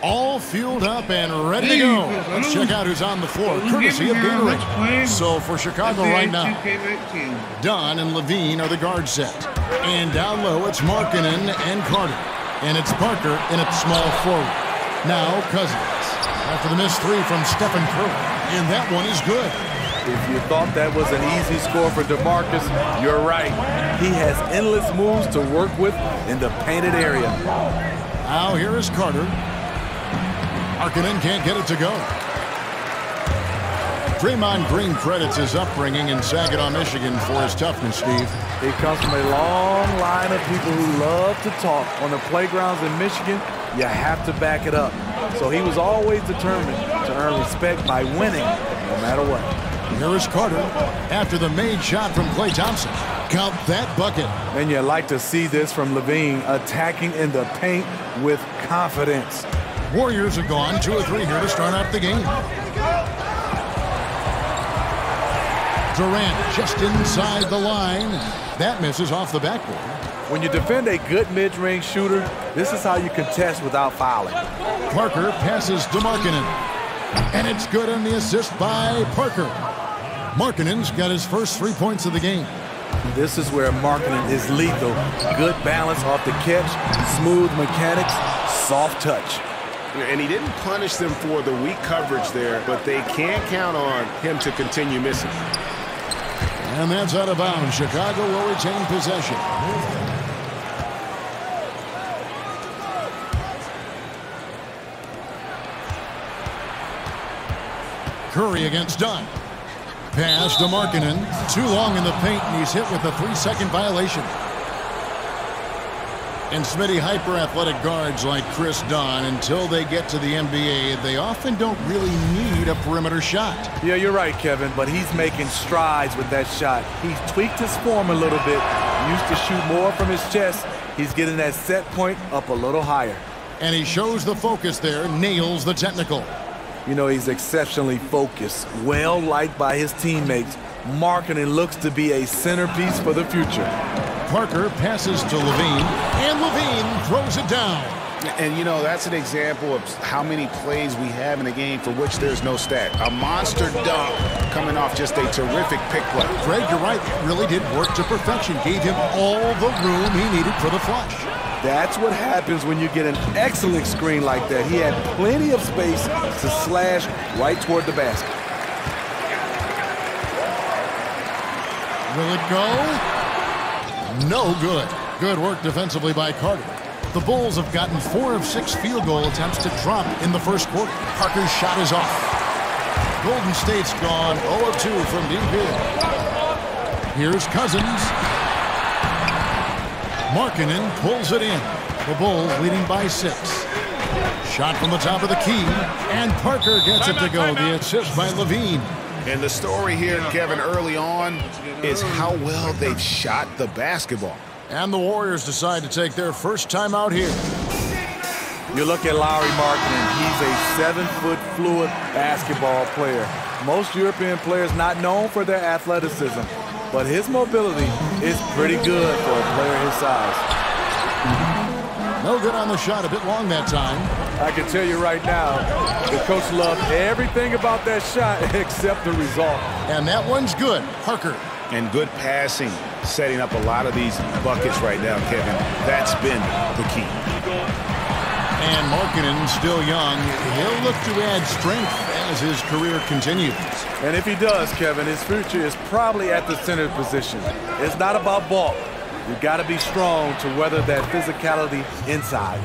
All fueled up and ready to go. Let's check out who's on the floor, courtesy of Gatorade. So for Chicago right now, Dunn and Levine are the guard set. And down low, it's Markkanen and Carter. And it's Parker in at small forward. Now Cousins. After the missed three from Stephen Curry. And that one is good. If you thought that was an easy score for DeMarcus, you're right. He has endless moves to work with in the painted area. Now here is Carter. Markkanen can't get it to go. Draymond Green credits his upbringing in Saginaw, Michigan for his toughness, Steve. He comes from a long line of people who love to talk. On the playgrounds in Michigan, you have to back it up. So he was always determined to earn respect by winning, no matter what. Here is Carter after the made shot from Klay Thompson. Count that bucket. And you like to see this from Levine, attacking in the paint with confidence. Warriors have gone 2 of 3 here to start out the game. Durant just inside the line. That misses off the backboard. When you defend a good mid-range shooter, this is how you contest without fouling. Parker passes to Markkanen. And it's good on the assist by Parker. Markkanen's got his first 3 points of the game. This is where Markkanen is lethal. Good balance off the catch, smooth mechanics, soft touch. And he didn't punish them for the weak coverage there, but they can't count on him to continue missing. And that's out of bounds. Chicago will retain possession. Curry against Dunn. Pass to Markkanen. Too long in the paint, and he's hit with a 3-second violation. And Smitty, hyper-athletic guards like Chris Dunn, until they get to the NBA, they often don't really need a perimeter shot. Yeah, you're right, Kevin, but he's making strides with that shot. He's tweaked his form a little bit. Used to shoot more from his chest. He's getting that set point up a little higher. And he shows the focus there, nails the technical. You know, he's exceptionally focused, well-liked by his teammates. Markkanen looks to be a centerpiece for the future. Parker passes to Levine, and Levine throws it down. And, you know, that's an example of how many plays we have in a game for which there's no stat. A monster dunk coming off just a terrific pick play. Greg, you're right. It really did work to perfection. Gave him all the room he needed for the flush. That's what happens when you get an excellent screen like that. He had plenty of space to slash right toward the basket. Will it go? No good. Good work defensively by Carter. The Bulls have gotten 4 of 6 field goal attempts to drop in the first quarter. Parker's shot is off. Golden State's gone 0 of 2 from deep here. Here's Cousins. Markkanen pulls it in. The Bulls leading by 6. Shot from the top of the key, and Parker gets it to go. The assist by Levine. And the story here, Kevin, early on is how well they've shot the basketball. And the Warriors decide to take their first time out here. You look at Lauri Markkanen. He's a 7-foot fluid basketball player. Most European players not known for their athleticism, but his mobility is pretty good for a player his size. No good on the shot, a bit long that time. I can tell you right now, the coach loved everything about that shot except the result. And that one's good. Parker. And good passing, setting up a lot of these buckets right now, Kevin. That's been the key. And Markkanen, still young, he'll look to add strength as his career continues. And if he does, Kevin, his future is probably at the center position. It's not about bulk. You've got to be strong to weather that physicality inside.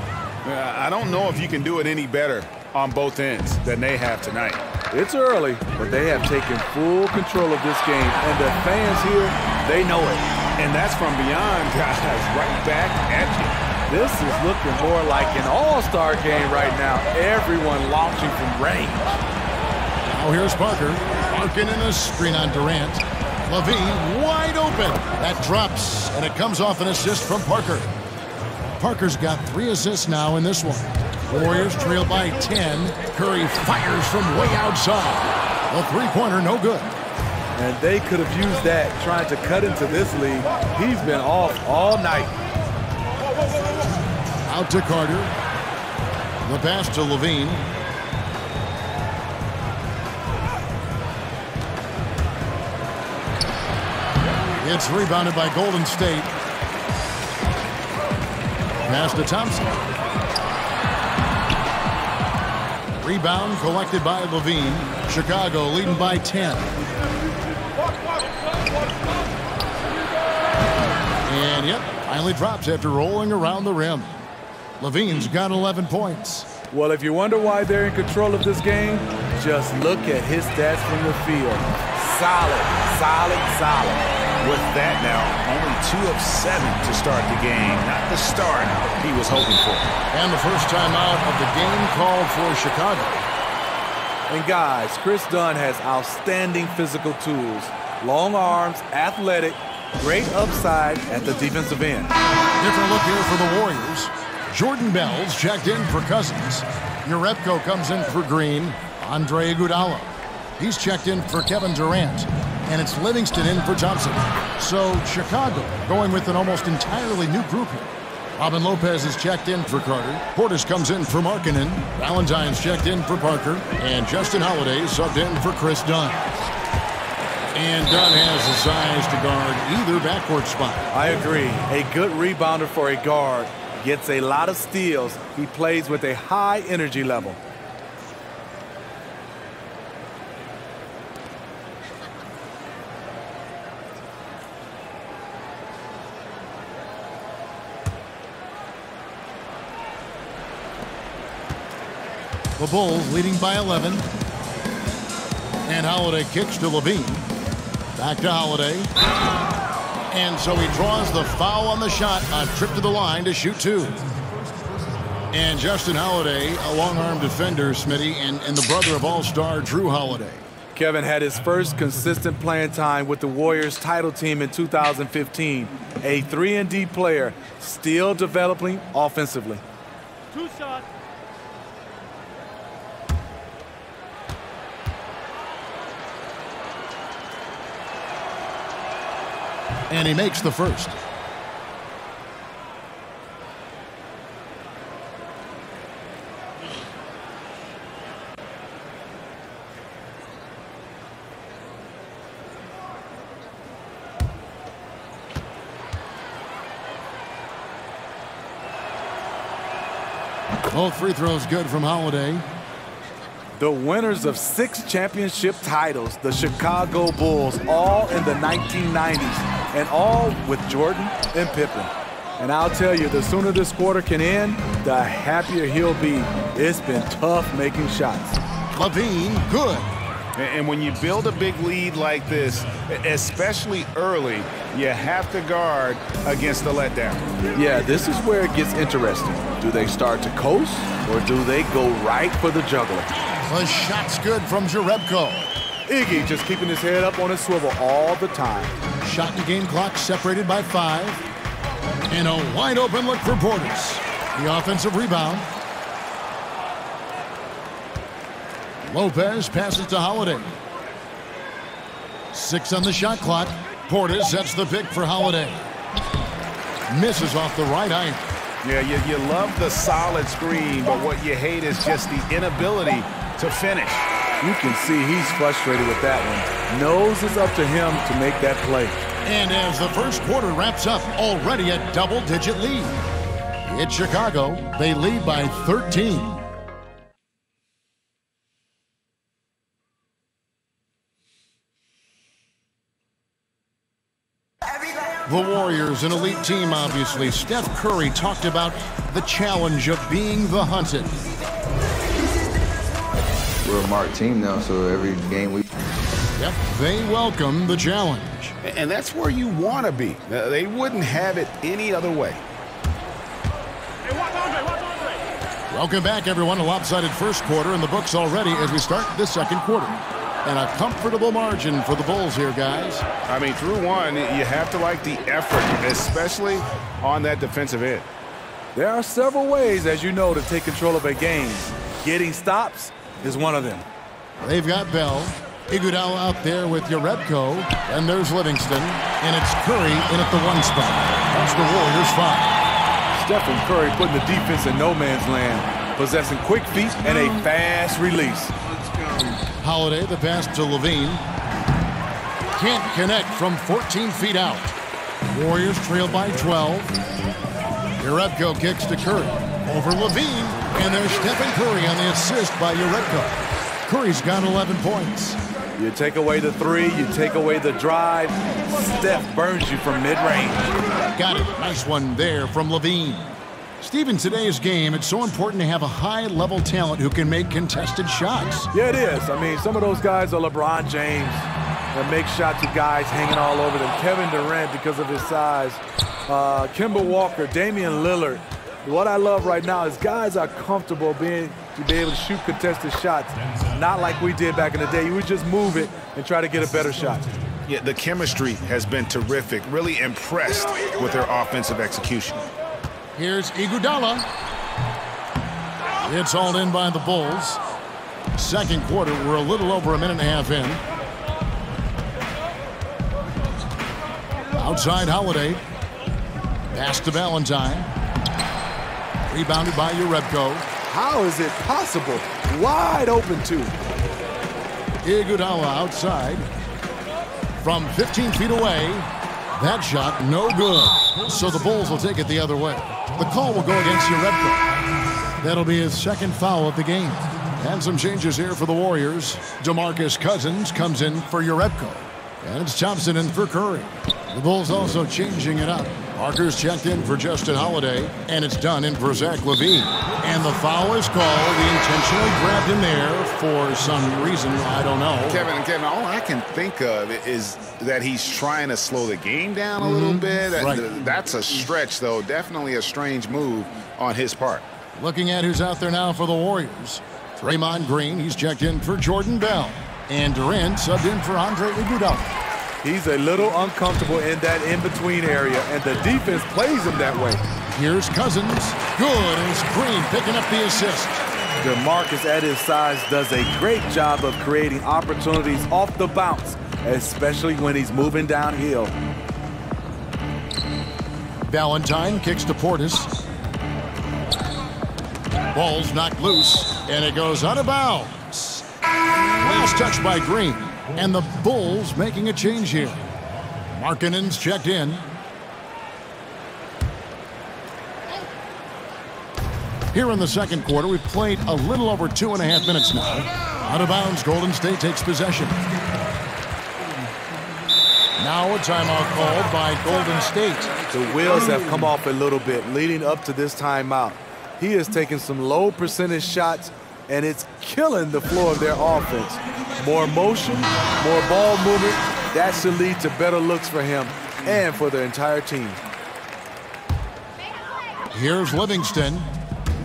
I don't know if you can do it any better on both ends than they have tonight. It's early, but they have taken full control of this game, and the fans here, they know it. And that's from beyond, guys, right back at you. This is looking more like an all-star game right now. Everyone launching from range. Now here's Parker. Markkanen a screen on Durant. Levine wide open. That drops, and it comes off an assist from Parker. Parker's got 3 assists now in this one. Warriors trail by 10. Curry fires from way outside. A three-pointer, no good. And they could have used that trying to cut into this lead. He's been off all night. Out to Carter. The pass to Levine. It's rebounded by Golden State. Pass to Thompson. Rebound collected by Levine. Chicago leading by 10. And yep, finally drops after rolling around the rim. Levine's got 11 points. Well, if you wonder why they're in control of this game, just look at his stats from the field. Solid, solid, solid. With that now, only 2 of 7 to start the game. Not the start he was hoping for. And the first time out of the game called for Chicago. And guys, Kris Dunn has outstanding physical tools. Long arms, athletic, great upside at the defensive end. Different look here for the Warriors. Jordan Bell's checked in for Cousins. Jerebko comes in for Green. Andre Iguodala. He's checked in for Kevin Durant. And it's Livingston in for Thompson. So Chicago going with an almost entirely new group here. Robin Lopez is checked in for Carter. Portis comes in for Markkanen. Valentine's checked in for Parker. And Justin Holiday subbed in for Kris Dunn. And Dunn has the size to guard either backcourt spot. I agree. A good rebounder for a guard. Gets a lot of steals. He plays with a high energy level. The Bulls leading by 11. And Holiday kicks to Levine. Back to Holiday. And so he draws the foul on the shot. A trip to the line to shoot 2. And Justin Holiday, a long-arm defender, Smitty, and the brother of All-Star Drew Holiday. Kevin had his first consistent playing time with the Warriors title team in 2015. A 3-and-D player, still developing offensively. 2 shots. And he makes the first. Both free throws good from Holiday. The winners of 6 championship titles, the Chicago Bulls, all in the 1990s, and all with Jordan and Pippen. And I'll tell you, the sooner this quarter can end, the happier he'll be. It's been tough making shots. Levine, good. And when you build a big lead like this, especially early, you have to guard against the letdown. Yeah, this is where it gets interesting. Do they start to coast, or do they go right for the juggler? The shot's good from Jerebko. Iggy just keeping his head up on his swivel all the time. Shot and game clock separated by 5. And a wide open look for Portis. The offensive rebound. Lopez passes to Holiday. 6 on the shot clock. Portis sets the pick for Holiday. Misses off the right eye. Yeah, you love the solid screen, but what you hate is just the inability to finish. You can see he's frustrated with that one. Knows it's up to him to make that play. And as the first quarter wraps up, already a double-digit lead. It's Chicago. They lead by 13. The Warriors, an elite team, obviously. Steph Curry talked about the challenge of being the hunted. We're a marked team now, so every game we... Yep, they welcome the challenge. And that's where you want to be. They wouldn't have it any other way. Hey, watch Andre. Welcome back, everyone. A lopsided first quarter in the books already as we start the second quarter. And a comfortable margin for the Bulls here, guys. I mean, through one, you have to like the effort, especially on that defensive end. There are several ways, as you know, to take control of a game. Getting stops is one of them. They've got Bell. Iguodala out there with Jerebko. And there's Livingston. And it's Curry in at the 1 spot. That's the Warriors' 5. Stephen Curry putting the defense in no man's land. possessing quick feet and a fast release. Holiday, the pass to Levine. Can't connect from 14 feet out. Warriors trail by 12. Jerebko kicks to Curry. Over Levine, and there's Stephen Curry on the assist by Jerebko. Curry's got 11 points. You take away the three, you take away the drive. Steph burns you from mid-range. Got it. Nice one there from Levine. Steve, in today's game, it's so important to have a high-level talent who can make contested shots. Yeah, it is. I mean, some of those guys are LeBron James that make shots with guys hanging all over them. Kevin Durant because of his size. Kemba Walker, Damian Lillard. What I love right now is guys are comfortable to be able to shoot contested shots, not like we did back in the day. You would just move it and try to get a better shot. Yeah, the chemistry has been terrific. Really impressed with their offensive execution. Here's Iguodala. It's hauled in by the Bulls. Second quarter, we're a little over a minute and a half in. Outside Holiday. Pass to Valentine. Rebounded by Jerebko. How is it possible? Wide open, too. Iguodala outside. From 15 feet away. That shot, no good. So the Bulls will take it the other way. The call will go against Jerebko. That'll be his second foul of the game. And some changes here for the Warriors. DeMarcus Cousins comes in for Jerebko. And it's Thompson in for Curry. The Bulls also changing it up. Parker's checked in for Justin Holiday, and it's done in for Zach LaVine. And the foul is called. He intentionally grabbed him there for some reason, I don't know. Kevin, all I can think of is that he's trying to slow the game down a little bit. Right. That's a stretch, though. Definitely a strange move on his part. Looking at who's out there now for the Warriors. Draymond Green, he's checked in for Jordan Bell. And Durant subbed in for Andre Iguodala. He's a little uncomfortable in that in-between area, and the defense plays him that way. Here's Cousins. Good, and it's Green picking up the assist. DeMarcus at his size does a great job of creating opportunities off the bounce, especially when he's moving downhill. Valentine kicks to Portis. Ball's knocked loose, and it goes out of bounds. Last touch by Green. And the Bulls making a change here. Markkanen's checked in. Here in the second quarter, we've played a little over 2.5 minutes now. Out of bounds, Golden State takes possession. Now a timeout called by Golden State. The wheels have come off a little bit leading up to this timeout. He has taken some low percentage shots, and it's killing the flow of their offense. More motion, more ball movement, that should lead to better looks for him and for the entire team. Here's Livingston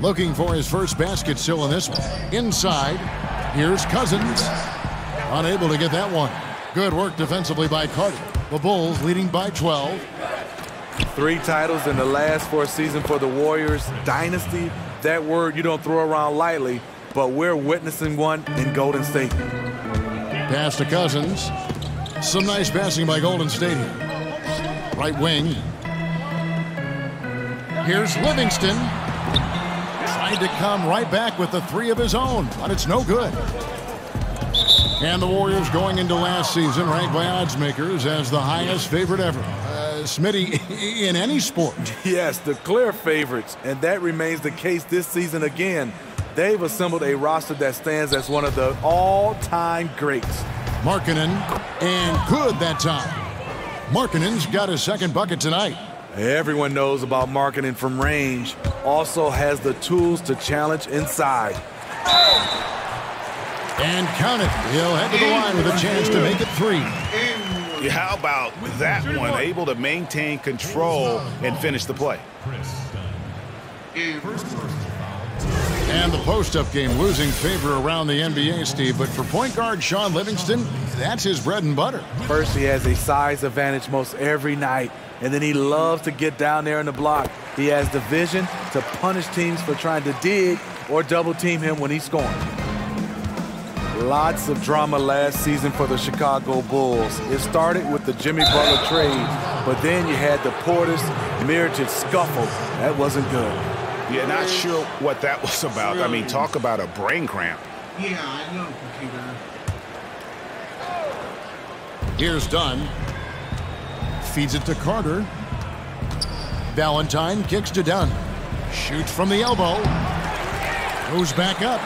looking for his first basket still in this one. Inside, here's Cousins. Unable to get that one. Good work defensively by Carter. The Bulls leading by 12. 3 titles in the last 4 seasons for the Warriors. Dynasty, that word you don't throw around lightly, but we're witnessing one in Golden State. Pass to Cousins. Some nice passing by Golden State here. Right wing. Here's Livingston. Tried to come right back with the 3 of his own, but it's no good. And the Warriors going into last season ranked by odds makers as the highest favorite ever. Smitty, in any sport. Yes, the clear favorites, and that remains the case this season again. They've assembled a roster that stands as one of the all-time greats. Markkanen, and good that time. Markkanen's got his second bucket tonight. Everyone knows about Markkanen from range. Also has the tools to challenge inside. And count it. He'll head to the line with a chance to make it 3. Yeah, how about that one? Able to maintain control and finish the play. And the post-up game losing favor around the NBA, Steve. But for point guard Shaun Livingston, that's his bread and butter. First, he has a size advantage most every night. And then he loves to get down there in the block. He has the vision to punish teams for trying to dig or double team him when he's scoring. Lots of drama last season for the Chicago Bulls. It started with the Jimmy Butler trade, but then you had the Portis-Mirotic scuffle. That wasn't good. Yeah, not sure what that was about. I mean, talk about a brain cramp. Yeah, I know, computer. Here's Dunn. Feeds it to Carter. Valentine kicks to Dunn. Shoots from the elbow. Goes back up.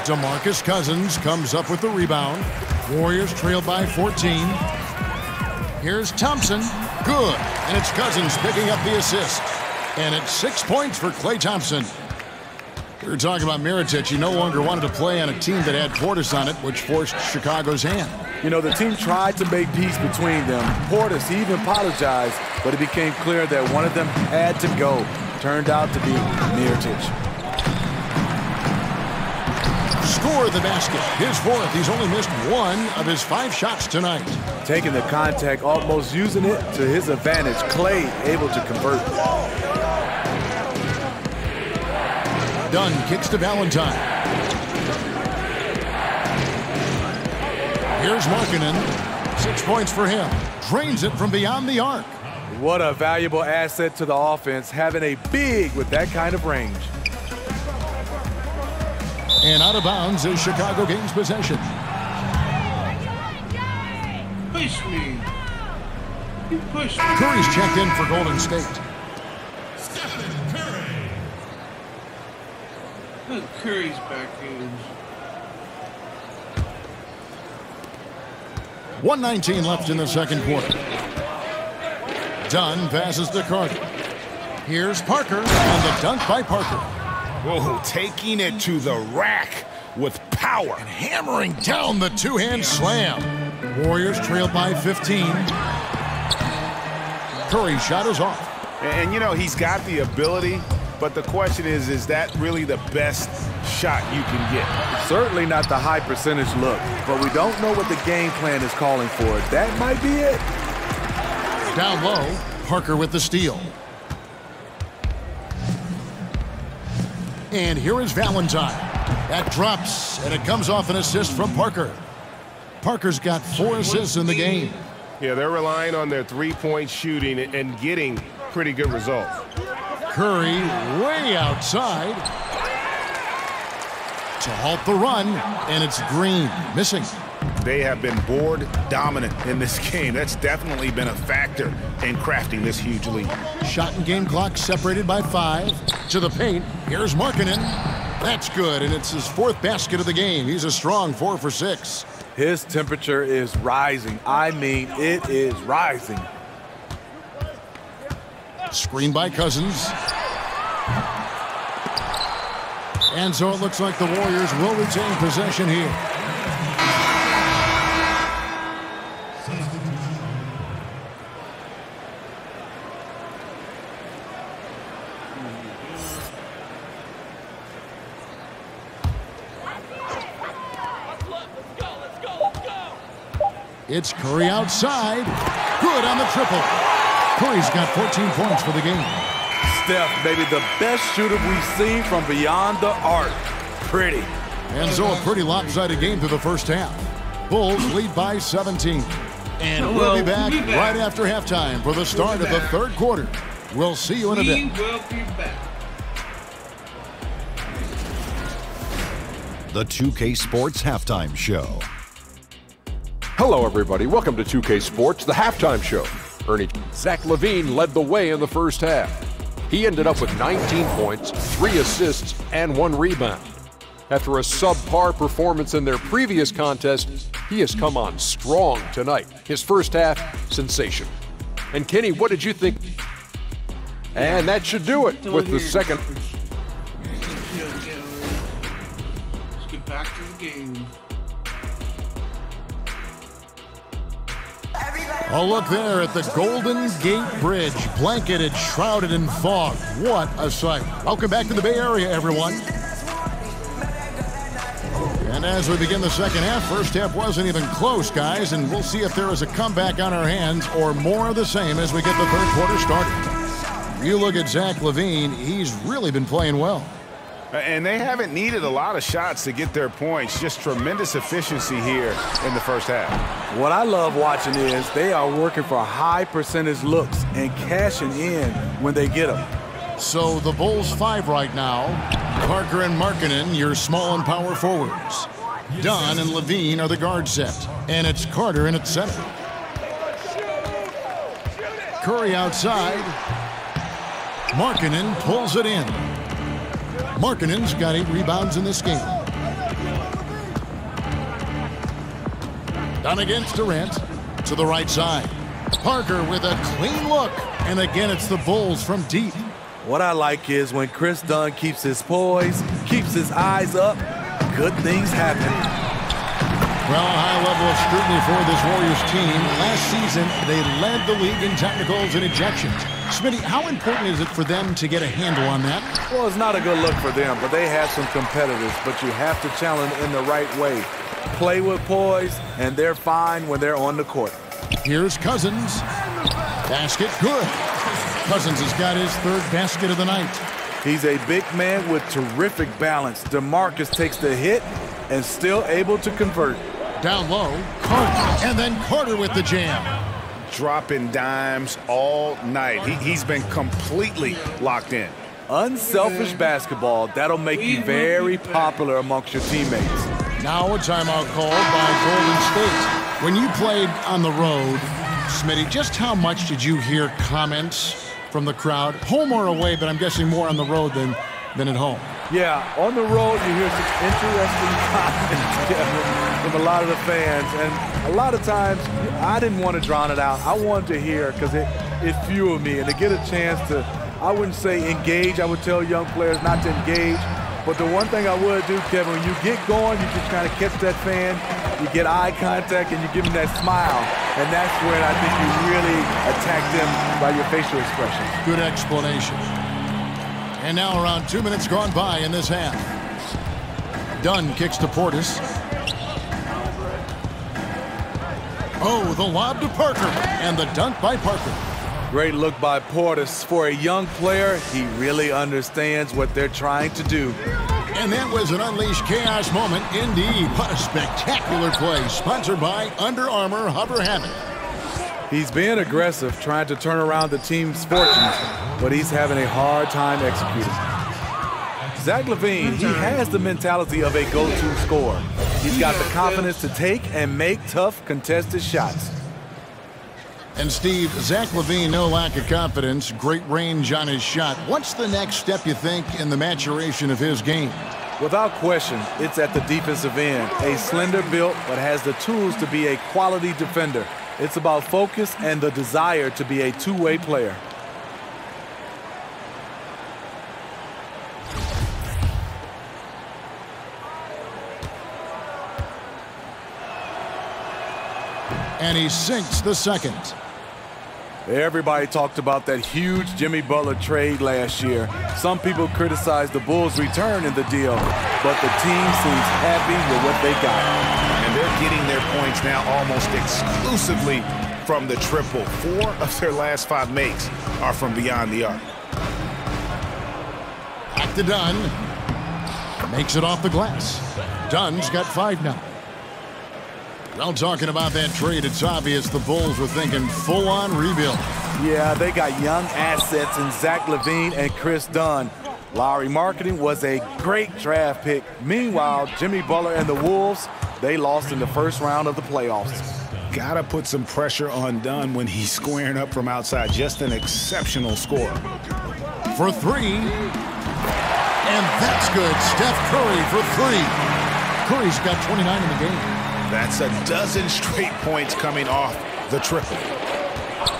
DeMarcus Cousins comes up with the rebound. Warriors trail by 14. Here's Thompson. Good. And it's Cousins picking up the assist. And it's 6 points for Klay Thompson. We were talking about Mirotic. He no longer wanted to play on a team that had Portis on it, which forced Chicago's hand. You know, the team tried to make peace between them. Portis even apologized, but it became clear that one of them had to go. Turned out to be Mirotic. Score the basket. His fourth. He's only missed one of his 5 shots tonight. Taking the contact, almost using it to his advantage. Klay able to convert. Dunn kicks to Valentine. Here's Markkanen. 6 points for him. Drains it from beyond the arc. What a valuable asset to the offense, having a big with that kind of range. And out of bounds as Chicago gains possession. Push me. You push me. Curry's checked in for Golden State. Look, Curry's back in. 1:19 left in the second quarter. Dunn passes to Carter. Here's Parker, and the dunk by Parker. Whoa, taking it to the rack with power. And hammering down the two-hand slam. Warriors trail by 15. Curry's shot is off. And you know, he's got the ability, but the question is that really the best shot you can get? Certainly not the high percentage look, but we don't know what the game plan is calling for. That might be it. Down low, Parker with the steal. And here is Valentine. That drops, and it comes off an assist from Parker. Parker's got 4 assists in the game. Yeah, they're relying on their three-point shooting and getting pretty good results. Curry way outside to halt the run, and it's Green missing. They have been board dominant in this game. That's definitely been a factor in crafting this huge lead. Shot and game clock separated by 5. To the paint, here's Markkanen. That's good, and it's his 4th basket of the game. He's a strong 4 for 6. His temperature is rising. I mean, it is rising. Screen by Cousins. And so it looks like the Warriors will retain possession here. It's Curry outside. Good on the triple. Curry's got 14 points for the game. Steph, maybe the best shooter we've seen from beyond the arc. Pretty. And so a pretty lopsided game through the first half. Bulls lead by 17. And we'll be back right after halftime for the start of the third quarter. We'll see you in a bit. We will be back. The 2K Sports Halftime Show. Hello, everybody. Welcome to 2K Sports, the halftime show. Zach LaVine led the way in the first half. He ended up with 19 points, 3 assists, and 1 rebound. After a subpar performance in their previous contest, he has come on strong tonight. His first half, sensation. And Kenny, what did you think? And that should do it with the second. Let's get back to the game. Oh, look there at the Golden Gate Bridge, blanketed, shrouded in fog. What a sight. Welcome back to the Bay Area, everyone. And as we begin the second half, first half wasn't even close, guys, and we'll see if there is a comeback on our hands or more of the same as we get the third quarter started. You look at Zach LaVine, he's really been playing well. And they haven't needed a lot of shots to get their points. Just tremendous efficiency here in the first half. What I love watching is they are working for high percentage looks and cashing in when they get them. So the Bulls 5 right now. Parker and Markkanen, your small and power forwards. Dunn and Levine are the guard set. And it's Carter in at center. Curry outside. Markkanen pulls it in. Markkanen's got 8 rebounds in this game. Dunn against Durant. To the right side. Parker with a clean look. And again, it's the Bulls from deep. What I like is when Chris Dunn keeps his poise, keeps his eyes up, good things happen. Well, a high level of scrutiny for this Warriors team. Last season, they led the league in technicals and ejections. Smitty, how important is it for them to get a handle on that? Well, it's not a good look for them, but they have some competitors, but you have to challenge in the right way. Play with poise, and they're fine when they're on the court. Here's Cousins. Basket good. Cousins has got his 3rd basket of the night. He's a big man with terrific balance. DeMarcus takes the hit and still able to convert. Down low, Carter, and then Carter with the jam. Dropping dimes all night. He's been completely locked in. Unselfish basketball. That'll make you very popular amongst your teammates. Now a timeout called by Golden State. When you played on the road, Smitty, just how much did you hear comments from the crowd? Home or away, but I'm guessing more on the road than at home. Yeah, on the road you hear some interesting comments from a lot of the fans. And a lot of times I didn't want to drown it out. I wanted to hear because it fueled me. And to get a chance to, I wouldn't say engage. I would tell young players not to engage. But the one thing I would do, Kevin, when you get going, you just kind of catch that fan, you get eye contact, and you give them that smile. And that's when I think you really attack them by your facial expressions. Good explanation. And now around 2 minutes gone by in this half. Dunn kicks to Portis. Oh, the lob to Parker, and the dunk by Parker. Great look by Portis. For a young player, he really understands what they're trying to do. And that was an unleashed chaos moment indeed. What a spectacular play. Sponsored by Under Armour Hover Hammock. He's being aggressive, trying to turn around the team's fortunes, but he's having a hard time executing. Zach LaVine, he has the mentality of a go-to scorer. He's got the confidence to take and make tough contested shots. And Steve, Zach LaVine, no lack of confidence, great range on his shot. What's the next step, you think, in the maturation of his game? Without question, it's at the defensive end. A slender build, but has the tools to be a quality defender. It's about focus and the desire to be a two-way player. And he sinks the second. Everybody talked about that huge Jimmy Butler trade last year. Some people criticized the Bulls' return in the deal, but the team seems happy with what they got. And they're getting their points now almost exclusively from the triple. 4 of their last 5 makes are from beyond the arc. Back to Dunn. Makes it off the glass. Dunn's got 5 now. Well, talking about that trade, it's obvious the Bulls were thinking full-on rebuild. Yeah, they got young assets in Zach LaVine and Chris Dunn. Lauri Markkanen was a great draft pick. Meanwhile, Jimmy Butler and the Wolves, they lost in the first round of the playoffs. Gotta put some pressure on Dunn when he's squaring up from outside. Just an exceptional scorer. For 3. And that's good. Steph Curry for 3. Curry's got 29 in the game. That's a dozen straight points coming off the triple.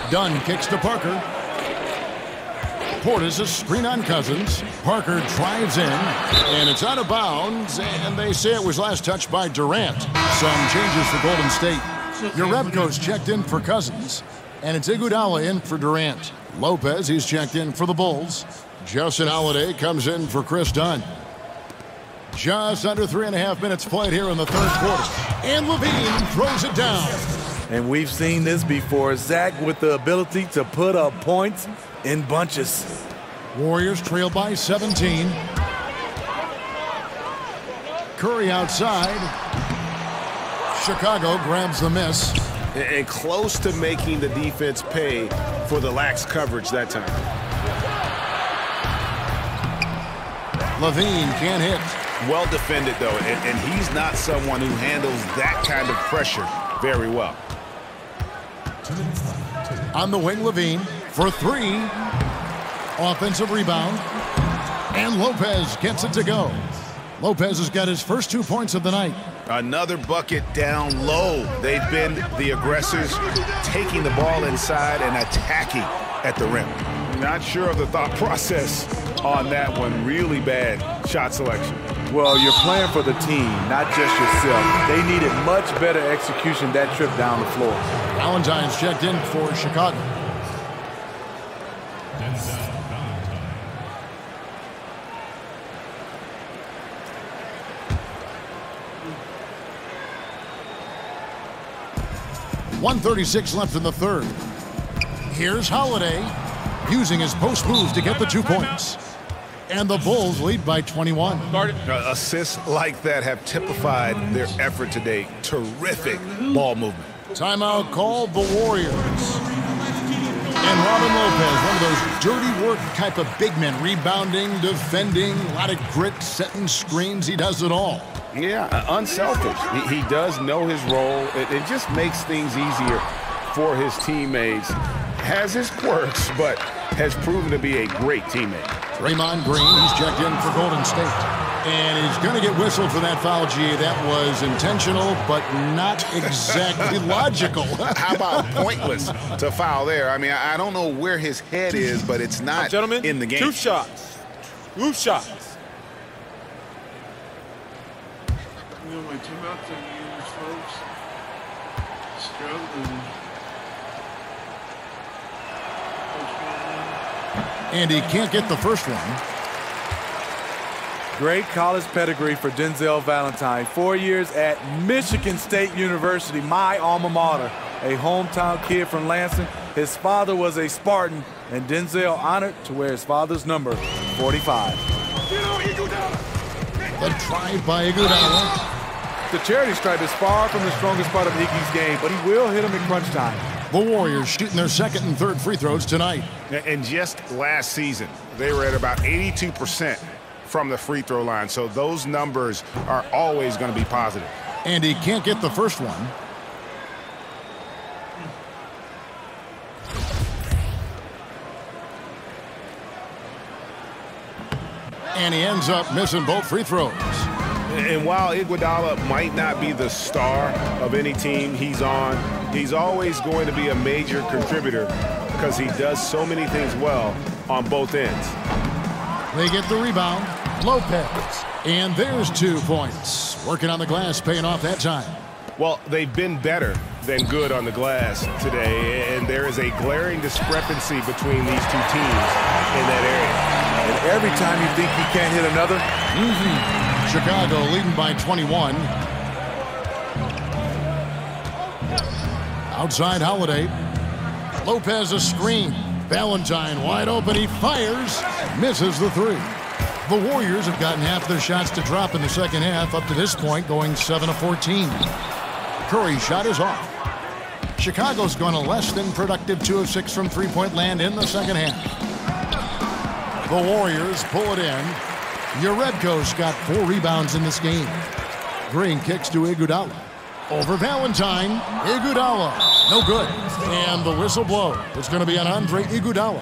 Dunn kicks to Parker. Portis a screen on Cousins. Parker drives in, and it's out of bounds, and they say it was last touched by Durant. Some changes for Golden State. Jerebko's checked in for Cousins, and it's Iguodala in for Durant. Lopez, he's checked in for the Bulls. Justin Holiday comes in for Chris Dunn. Just under 3.5 minutes played here in the third quarter. And LaVine throws it down. And we've seen this before. Zach with the ability to put up points in bunches. Warriors trail by 17. Curry outside. Chicago grabs the miss. And close to making the defense pay for the lax coverage that time. Levine can't hit. Well defended, though, and he's not someone who handles that kind of pressure very well. On the wing, Levine for three. Offensive rebound. And Lopez gets it to go. Lopez has got his first 2 points of the night. Another bucket down low. They've been the aggressors, taking the ball inside and attacking at the rim. Not sure of the thought process on that one. Really bad shot selection. Well, you're playing for the team, not just yourself. They needed much better execution that trip down the floor. Valentine's checked in for Chicago. .136 left in the third. Here's Holiday using his post move to get the 2 points. And the Bulls lead by 21. Assists like that have typified their effort today. Terrific ball movement. Timeout called the Warriors. And Robin Lopez, one of those dirty work type of big men, rebounding, defending, a lot of grit, setting screens. He does it all. Yeah, unselfish. He does know his role. It just makes things easier for his teammates. Has his quirks, but has proven to be a great teammate. Draymond Green, he's checked in for Golden State. And he's going to get whistled for that foul, G. That was intentional, but not exactly logical. How about pointless to foul there? I mean, I don't know where his head is, but it's not in the game. 2 shots. 2 shots. You know, my timeouts are used, folks. Struggling. And he can't get the first one. Great college pedigree for Denzel Valentine. 4 years at Michigan State University, my alma mater. A hometown kid from Lansing. His father was a Spartan, and Denzel honored to wear his father's number, 45. The try by Iguodala. The charity stripe is far from the strongest part of Iggy's game, but he will hit him in crunch time. The Warriors shooting their second and third free throws tonight. And just last season, they were at about 82% from the free throw line. So those numbers are always going to be positive. And he can't get the first one. And he ends up missing both free throws. And while Iguodala might not be the star of any team he's on, he's always going to be a major contributor because he does so many things well on both ends. They get the rebound. Lopez. And there's 2 points. Working on the glass, paying off that time. Well, they've been better than good on the glass today, and there is a glaring discrepancy between these 2 teams in that area. And every time you think you can't hit another, Chicago leading by 21. Outside Holiday. Lopez a screen. Valentine wide open. He fires. Misses the 3. The Warriors have gotten half their shots to drop in the second half up to this point, going 7 of 14. Curry's shot is off. Chicago's gone a less than productive 2 of 6 from three-point land in the second half. The Warriors pull it in. Jerebko's got 4 rebounds in this game. Green kicks to Iguodala. Over Valentine. Iguodala. No good. And the whistle blows. It's going to be on Andre Iguodala.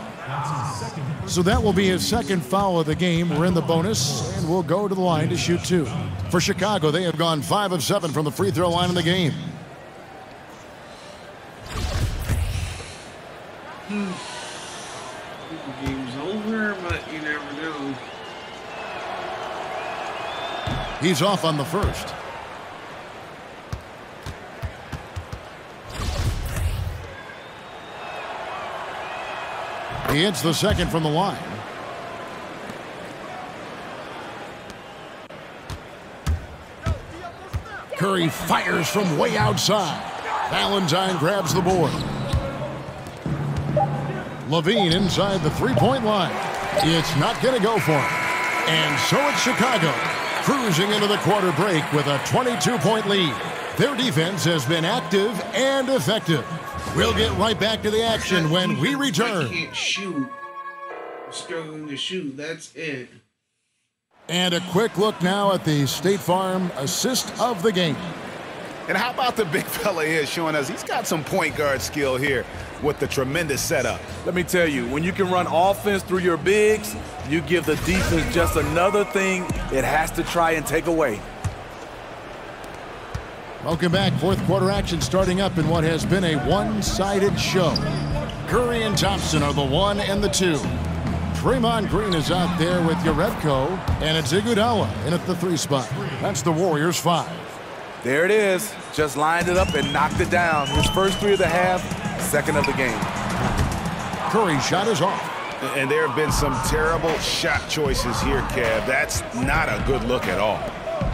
So that will be his second foul of the game. We're in the bonus, and we'll go to the line to shoot 2. For Chicago, they have gone 5 of 7 from the free throw line in the game. The game's over, but you never know. He's off on the first. He hits the second from the line. Curry fires from way outside. Valentine grabs the board. Levine inside the three-point line. It's not going to go for him. And so it's Chicago, cruising into the quarter break with a 22-point lead. Their defense has been active and effective. We'll get right back to the action when we return. I can't shoot. I'm struggling to shoot. That's it. And a quick look now at the State Farm assist of the game. And how about the big fella here showing us he's got some point guard skill here with the tremendous setup. Let me tell you, when you can run offense through your bigs, you give the defense just another thing it has to try and take away. Welcome back. Fourth quarter action starting up in what has been a one-sided show. Curry and Thompson are the 1 and the 2. Draymond Green is out there with Jerebko, and it's Iguodala in at the 3 spot. That's the Warriors' 5. There it is. Just lined it up and knocked it down. His first 3 of the half, second of the game. Curry's shot is off. And there have been some terrible shot choices here, Kev. That's not a good look at all.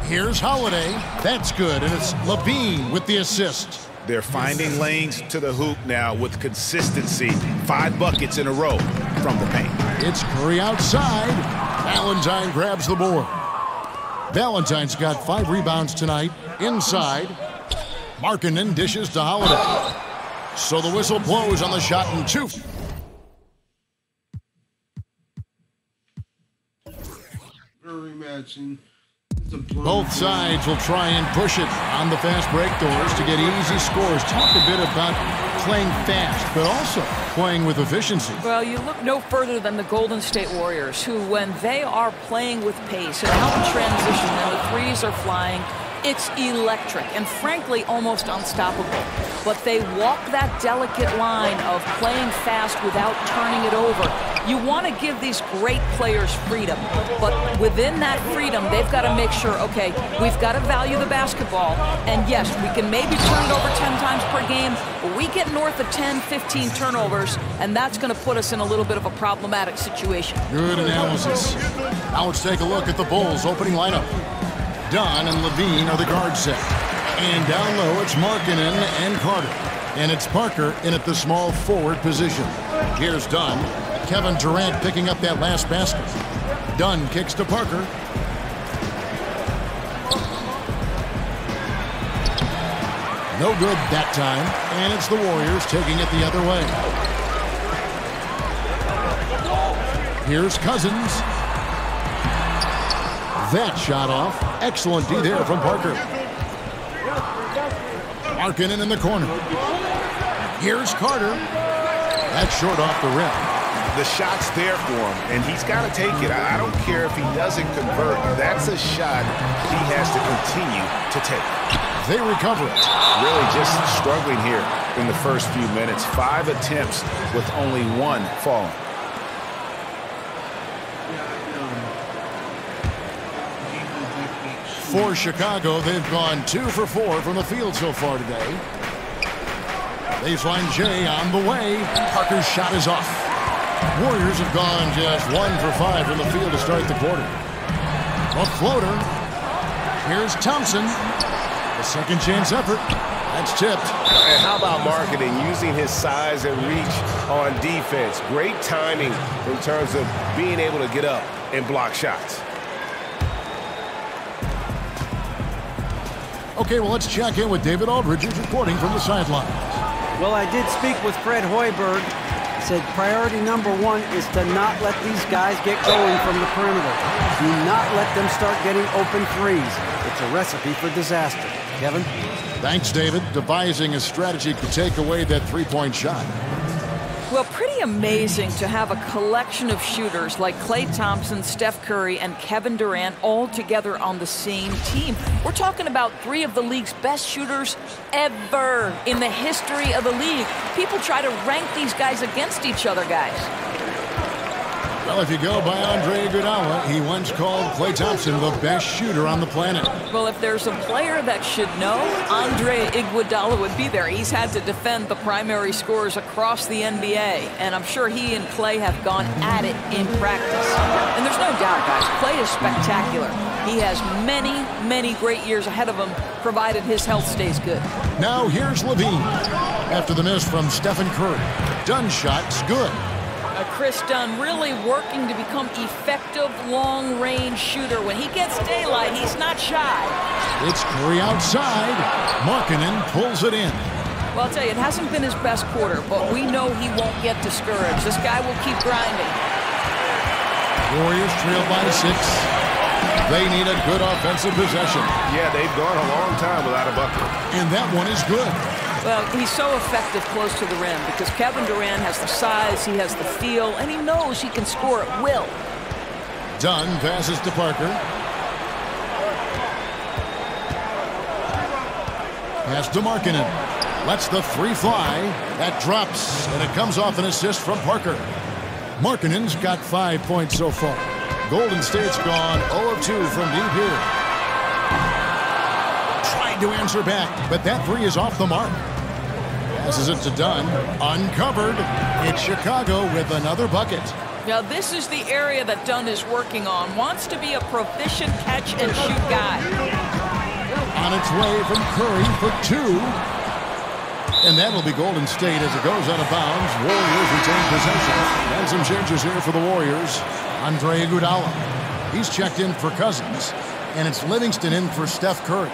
Here's Holiday. That's good, and it's LaVine with the assist. They're finding lanes to the hoop now with consistency. 5 buckets in a row from the paint. It's Curry outside. Valentine grabs the board. Valentine's got 5 rebounds tonight. Inside. Markkanen dishes to Holiday. So the whistle blows on the shot and 2. Rematching. Both sides will try and push it on the fast break doors to get easy scores. Talk a bit about playing fast, but also playing with efficiency. Well, you look no further than the Golden State Warriors, who, when they are playing with pace and out in transition and the threes are flying, it's electric and, frankly, almost unstoppable. But they walk that delicate line of playing fast without turning it over. You want to give these great players freedom, but within that freedom, they've got to make sure, okay, we've got to value the basketball, and yes, we can maybe turn it over 10 times per game, but we get north of 10, 15 turnovers, and that's going to put us in a little bit of a problematic situation. Good analysis. Now let's take a look at the Bulls' opening lineup. Dunn and LaVine are the guard set. And down low, it's Markkanen and Carter. And it's Parker in at the small forward position. Here's Dunn. Kevin Durant picking up that last basket. Dunn kicks to Parker. No good that time. And it's the Warriors taking it the other way. Here's Cousins. That shot off. Excellent D there from Parker. Markkanen in the corner. Here's Carter. That's short off the rim. The shot's there for him, and he's got to take it. I don't care if he doesn't convert. That's a shot he has to continue to take. They recover it. Really just struggling here in the first few minutes. 5 attempts with only 1 falling. For Chicago, they've gone 2 for 4 from the field so far today. Baseline J on the way. Parker's shot is off. Warriors have gone just 1 for 5 from the field to start the quarter. A floater. Here's Thompson. A second chance effort. That's tipped. And how about Markkanen using his size and reach on defense? Great timing in terms of being able to get up and block shots. Okay, well, let's check in with David Aldridge, who's reporting from the sidelines. Well, I did speak with Fred Hoiberg. He said priority number 1 is to not let these guys get going from the perimeter. Do not let them start getting open threes. It's a recipe for disaster. Kevin? Thanks, David. Devising a strategy to take away that three-point shot. Well, pretty amazing to have a collection of shooters like Klay Thompson, Steph Curry, and Kevin Durant all together on the same team. We're talking about 3 of the league's best shooters ever in the history of the league. People try to rank these guys against each other, guys. Well, if you go by Andre Iguodala, he once called Klay Thompson the best shooter on the planet. Well, if there's a player that should know, Andre Iguodala would be there. He's had to defend the primary scorers across the NBA, and I'm sure he and Klay have gone at it in practice. And there's no doubt, guys, Klay is spectacular. He has many, many great years ahead of him, provided his health stays good. Now here's LaVine. After the miss from Stephen Curry. Dunn shot's good. Chris Dunn really working to become effective long-range shooter. When he gets daylight, he's not shy. It's Curry outside. Markkanen pulls it in. Well, I'll tell you, it hasn't been his best quarter, but we know he won't get discouraged. This guy will keep grinding. Warriors trail by 6. They need a good offensive possession. Yeah, they've gone a long time without a bucket. And that one is good. Well, he's so effective close to the rim because Kevin Durant has the size, he has the feel, and he knows he can score at will. Dunn passes to Parker. Pass to Markkanen. Lets the three fly. That drops, and it comes off an assist from Parker. Markkanen's got 5 points so far. Golden State's gone 0 of 2 from deep here. Tried to answer back, but that three is off the mark. Passes it to Dunn. Uncovered. It's Chicago with another bucket. Now, this is the area that Dunn is working on. Wants to be a proficient catch-and-shoot guy. On its way from Curry for two. And that'll be Golden State as it goes out of bounds. Warriors retain possession. And some changes here for the Warriors. Andre Iguodala. He's checked in for Cousins. And it's Livingston in for Steph Curry.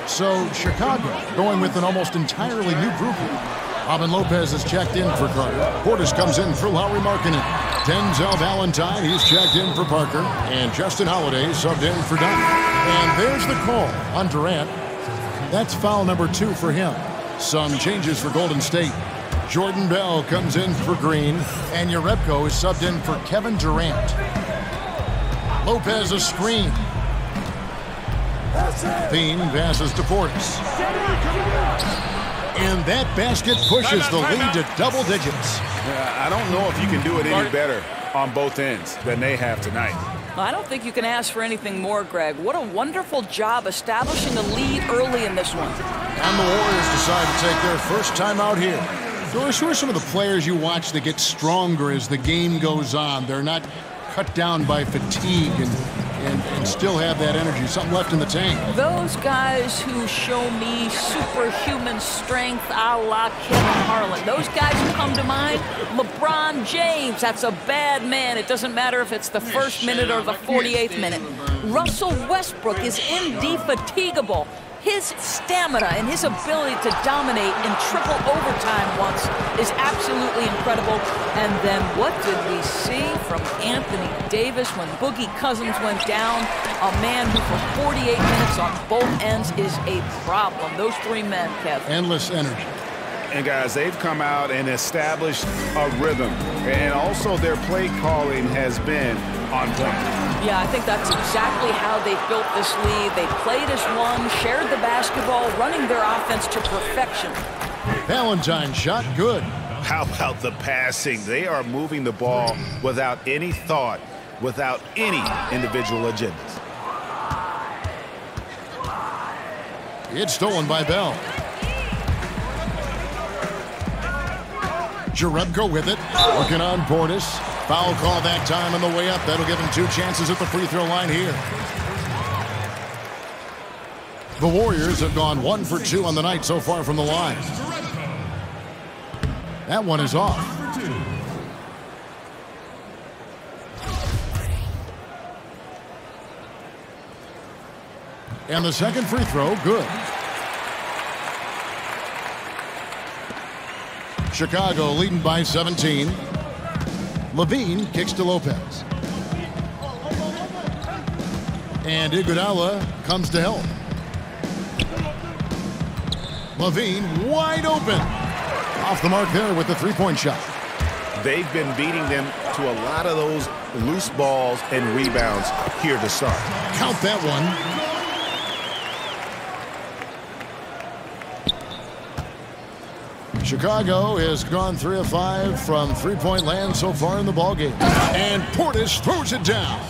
So Chicago going with an almost entirely new group here. Robin Lopez is checked in for Curry. Portis comes in for Lauri Markkanen. Denzel Valentine, he's checked in for Parker. And Justin Holiday subbed in for Dunn. And there's the call on Durant. That's foul number 2 for him. Some changes for Golden State. Jordan Bell comes in for Green. And Jerebko is subbed in for Kevin Durant. Lopez a screen. Thien passes to Portis. And that basket pushes the lead to double digits. I don't know if you can do it any better on both ends than they have tonight. I don't think you can ask for anything more, Greg. What a wonderful job establishing a lead early in this one. And the Warriors decide to take their first time out here. Doris, who are some of the players you watch that get stronger as the game goes on? They're not cut down by fatigue and still have that energy, something left in the tank. Those guys who show me superhuman strength a la Kevin Harlan. Those guys who come to mind, LeBron James, that's a bad man. It doesn't matter if it's the first minute or the 48th minute. Russell Westbrook is indefatigable. His stamina and his ability to dominate in triple overtime once is absolutely incredible. And then what did we see from Anthony Davis when Boogie Cousins went down? A man who for 48 minutes on both ends is a problem. Those three men, Kev. Endless energy. And guys, they've come out and established a rhythm. And also their play calling has been on point. Yeah, I think that's exactly how they built this lead. They played as one, shared the basketball, running their offense to perfection. Valentine shot good. How about the passing? They are moving the ball without any thought, without any individual agendas. It's stolen by Bell. Jerebko with it, working on Portis. Foul call that time on the way up. That'll give him 2 chances at the free throw line here. The Warriors have gone 1 for 2 on the night so far from the line. That one is off. And the second free throw, good. Chicago leading by 17. LaVine kicks to Lopez. And Iguodala comes to help. LaVine wide open. Off the mark there with the three-point shot. They've been beating them to a lot of those loose balls and rebounds here to start. Count that one. Chicago has gone 3 of 5 from three-point land so far in the ballgame. And Portis throws it down.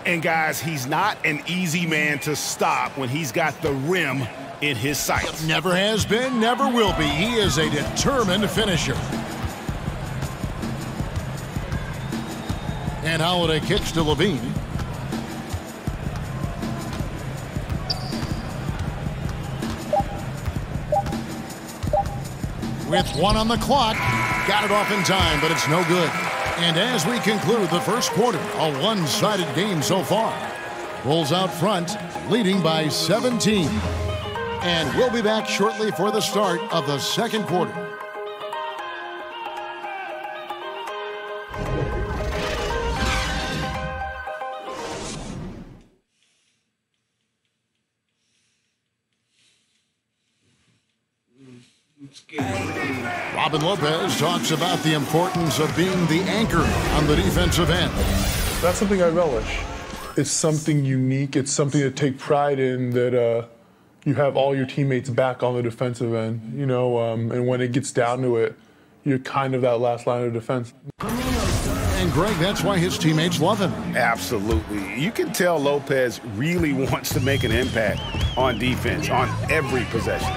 And guys, he's not an easy man to stop when he's got the rim in his sights. Never has been, never will be. He is a determined finisher. And Holiday kicks to LaVine. With 1 on the clock, got it off in time, but it's no good. And as we conclude the first quarter, a one-sided game so far. Bulls out front, leading by 17. And we'll be back shortly for the start of the second quarter. Robin Lopez talks about the importance of being the anchor on the defensive end. That's something I relish. It's something unique. It's something to take pride in, that you have all your teammates back on the defensive end, you know, and when it gets down to it, you're kind of that last line of defense. And Greg, that's why his teammates love him. Absolutely. You can tell Lopez really wants to make an impact on defense, on every possession.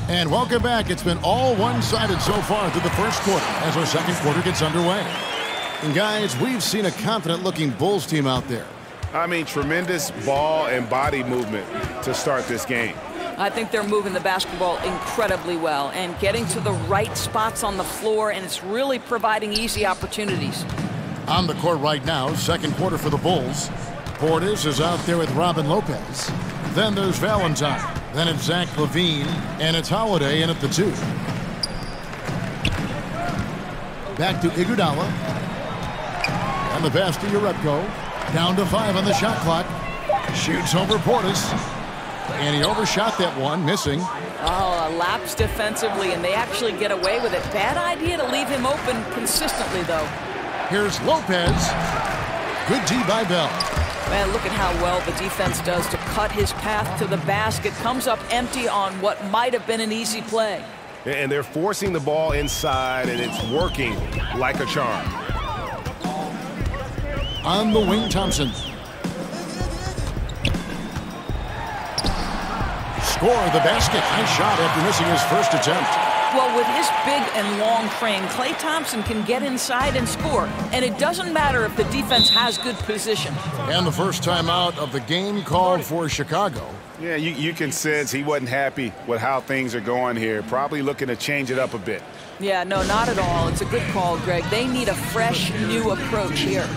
And welcome back. It's been all one-sided so far through the first quarter as our second quarter gets underway. And guys, we've seen a confident-looking Bulls team out there. I mean, tremendous ball and body movement to start this game. I think they're moving the basketball incredibly well and getting to the right spots on the floor, and it's really providing easy opportunities. On the court right now, second quarter for the Bulls. Portis is out there with Robin Lopez. Then there's Valentine. Then it's Zach LaVine, and it's Holiday in at the 2. Back to Iguodala. And the pass to Jerebko. Down to 5 on the shot clock. Shoots over Portis. And he overshot that one, missing. Oh, a lapse defensively, and they actually get away with it. Bad idea to leave him open consistently, though. Here's Lopez. Good D by Bell. Man, look at how well the defense does to cut his path to the basket. Comes up empty on what might have been an easy play. And they're forcing the ball inside, and it's working like a charm. On the wing, Thompson. Score the basket. Nice shot after missing his first attempt. Well, with his big and long frame, Klay Thompson can get inside and score. And it doesn't matter if the defense has good position. And the first timeout of the game called for Chicago. Yeah, you can sense he wasn't happy with how things are going here. Probably looking to change it up a bit. Yeah, no, not at all. It's a good call, Greg. They need a fresh, new approach here.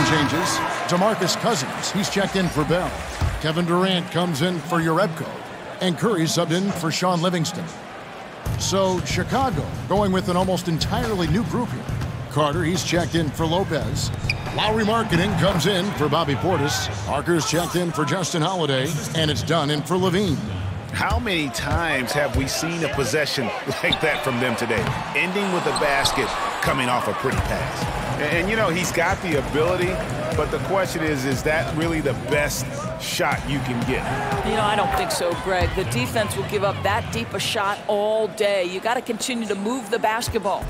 Changes. DeMarcus Cousins, he's checked in for Bell. Kevin Durant comes in for Jerebko. And Curry subbed in for Sean Livingston. So Chicago going with an almost entirely new group here. Carter, he's checked in for Lopez. Lowry Marketing comes in for Bobby Portis. Parker's checked in for Justin Holiday. And it's done in for LaVine. How many times have we seen a possession like that from them today? Ending with a basket, coming off a pretty pass. And, you know, he's got the ability, but the question is that really the best shot you can get? You know, I don't think so, Greg. The defense will give up that deep a shot all day. You got to continue to move the basketball.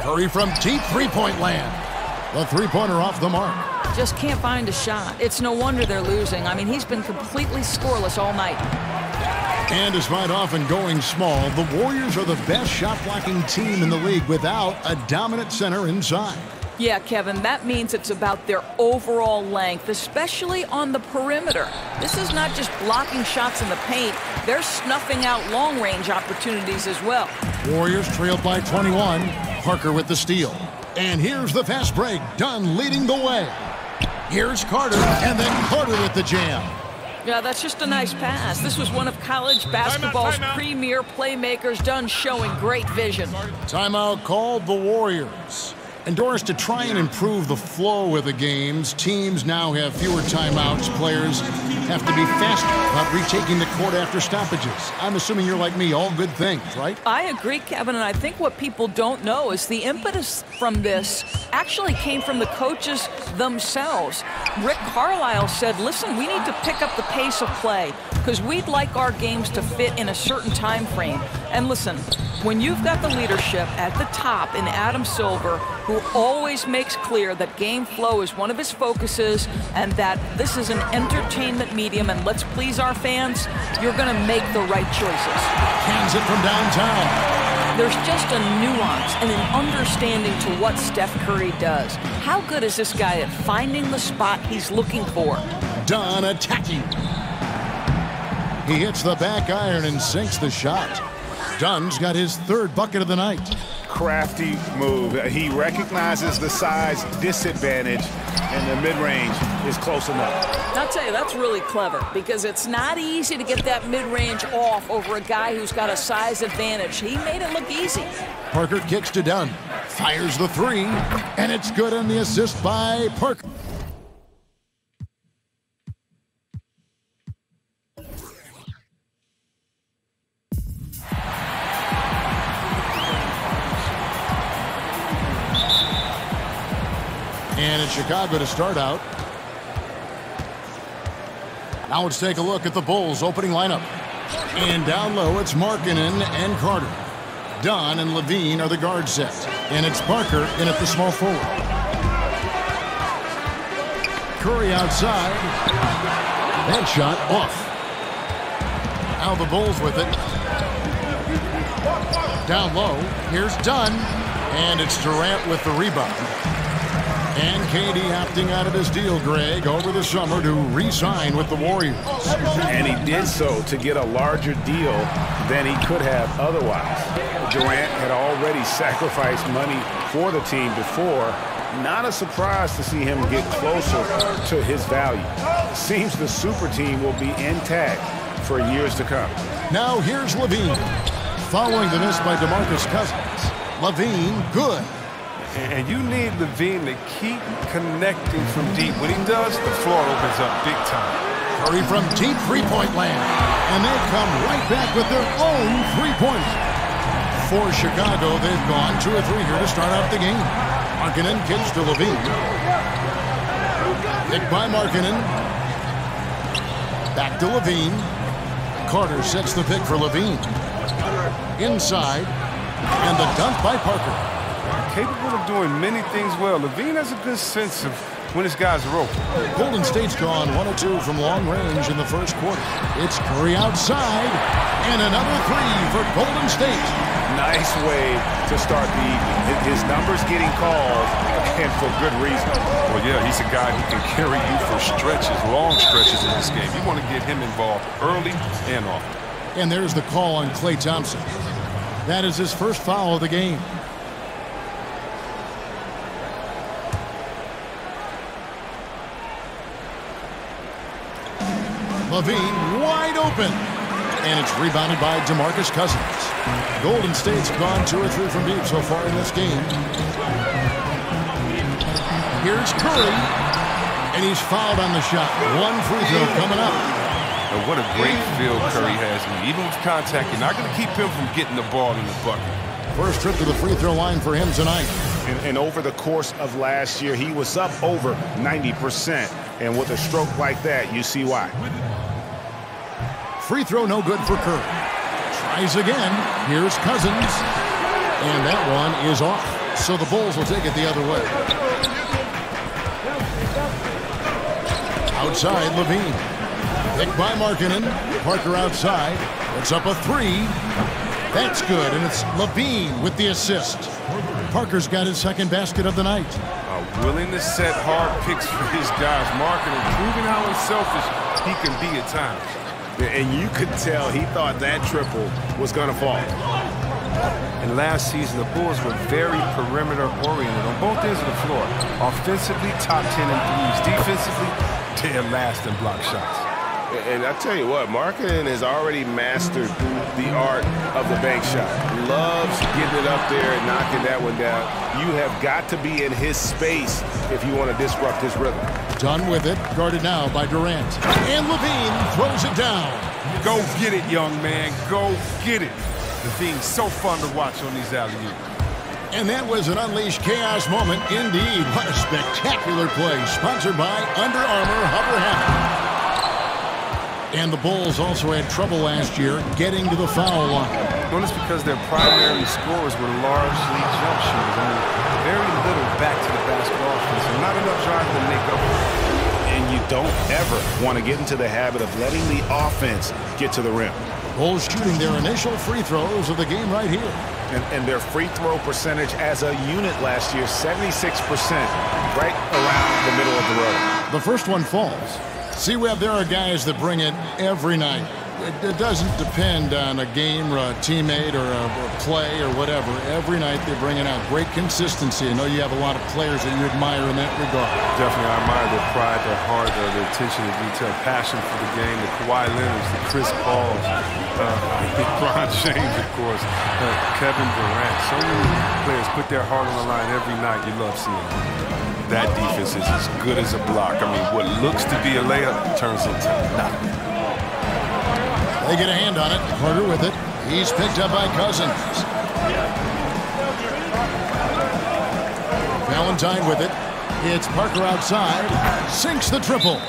Curry from deep three-point land. The three-pointer off the mark. Just can't find a shot. It's no wonder they're losing. I mean, he's been completely scoreless all night. And despite often going small, the Warriors are the best shot-blocking team in the league without a dominant center inside. Yeah, Kevin, that means it's about their overall length, especially on the perimeter. This is not just blocking shots in the paint. They're snuffing out long-range opportunities as well. Warriors trailed by 21. Parker with the steal. And here's the fast break. Dunn leading the way. Here's Carter, and then Carter with the jam. Yeah, that's just a nice pass. This was one of college basketball's premier playmakers. Dunn showing great vision. Timeout called the Warriors. And Doris, to try and improve the flow of the games, teams now have fewer timeouts. Players have to be faster about retaking the court after stoppages. I'm assuming you're like me, all good things, right? I agree, Kevin, and I think what people don't know is the impetus from this actually came from the coaches themselves. Rick Carlisle said, listen, we need to pick up the pace of play because we'd like our games to fit in a certain time frame. And listen, when you've got the leadership at the top in Adam Silver, who always makes clear that game flow is one of his focuses and that this is an entertainment medium and let's please our fans, you're going to make the right choices. Cans it from downtown. There's just a nuance and an understanding to what Steph Curry does. How good is this guy at finding the spot he's looking for? Dunn attacking. He hits the back iron and sinks the shot. Dunn's got his third bucket of the night. Crafty move. He recognizes the size disadvantage, and the mid-range is close enough. I'll tell you, that's really clever because it's not easy to get that mid-range off over a guy who's got a size advantage. He made it look easy. Parker kicks to Dunn. Fires the three, and it's good on the assist by Parker. And it's Chicago to start out. Now let's take a look at the Bulls' opening lineup. And down low, it's Markkanen and Carter. Dunn and Levine are the guard set. And it's Parker in at the small forward. Curry outside. That shot off. Now the Bulls with it. Down low, here's Dunn. And it's Durant with the rebound. And KD opting out of his deal, Greg, over the summer to re-sign with the Warriors. And he did so to get a larger deal than he could have otherwise. Durant had already sacrificed money for the team before. Not a surprise to see him get closer to his value. Seems the super team will be intact for years to come. Now here's Levine. Following the miss by DeMarcus Cousins. Levine, good. And you need Levine to keep connecting from deep. When he does, the floor opens up big time. Curry from deep three-point land. And they come right back with their own three-pointer. For Chicago, they've gone 2 or 3 here to start out the game. Markkanen kicks to Levine. Picked by Markkanen. Back to Levine. Carter sets the pick for Levine. Inside. And the dunk by Parker. Capable of doing many things well. Levine has a good sense of when his guys are open. Golden State's gone 1 or 2 from long range in the first quarter. It's Curry outside, and another 3 for Golden State. Nice way to start the evening. His numbers getting called, and for good reason. Well, yeah, he's a guy who can carry you for stretches, long stretches in this game. You want to get him involved early and often. And there's the call on Klay Thompson. That is his first foul of the game. Levine wide open. And it's rebounded by DeMarcus Cousins. Golden State's gone 2 or 3 from deep so far in this game. Here's Curry. And he's fouled on the shot. 1 free throw coming up. And what a great feel Curry has. Even with contact, you're not going to keep him from getting the ball in the bucket. First trip to the free throw line for him tonight. And over the course of last year, he was up over 90%. And with a stroke like that, you see why. Free throw no good for Curry. Tries again. Here's Cousins. And that one is off. So the Bulls will take it the other way. Outside, Levine. Picked by Markkanen. Parker outside. It's up a 3. That's good, and it's Levine with the assist. Parker's got his second basket of the night. Willing to set hard picks for his guys. Markkanen proving how unselfish he can be at times. And you could tell he thought that triple was going to fall. And last season, the Bulls were very perimeter-oriented on both ends of the floor. Offensively, top 10 in threes. Defensively, dead last in block shots. And I tell you what, Markkanen has already mastered the art of the bank shot. Loves getting it up there and knocking that one down. You have got to be in his space if you want to disrupt his rhythm. Done with it, guarded now by Durant. And Levine throws it down. Go get it, young man. Go get it. Levine's so fun to watch on these alley-oops. And that was an unleashed chaos moment indeed. What a spectacular play. Sponsored by Under Armour Hover Hammock. And the Bulls also had trouble last year getting to the foul line. Well, it's because their primary scorers were largely jump shooters. I mean, very little back to the basket offense, and not enough driving to make up. And you don't ever want to get into the habit of letting the offense get to the rim. Bulls shooting their initial free throws of the game right here. And their free throw percentage as a unit last year, 76%, right around the middle of the road. The first one falls. See, Webb, there are guys that bring it every night. It doesn't depend on a game or a teammate or a play or whatever. Every night they bring it out. Great consistency. I know you have a lot of players that you admire in that regard. Definitely, I admire their pride, their heart, their attention to detail, passion for the game, the Kawhi Leonards, the Chris Pauls, LeBron James, of course, Kevin Durant. So many players put their heart on the line every night. You love seeing it. That defense is as good as a block. I mean, what looks to be a layup turns into nothing. They get a hand on it. Carter with it. He's picked up by Cousins. Valentine with it. It's Parker outside. Sinks the triple.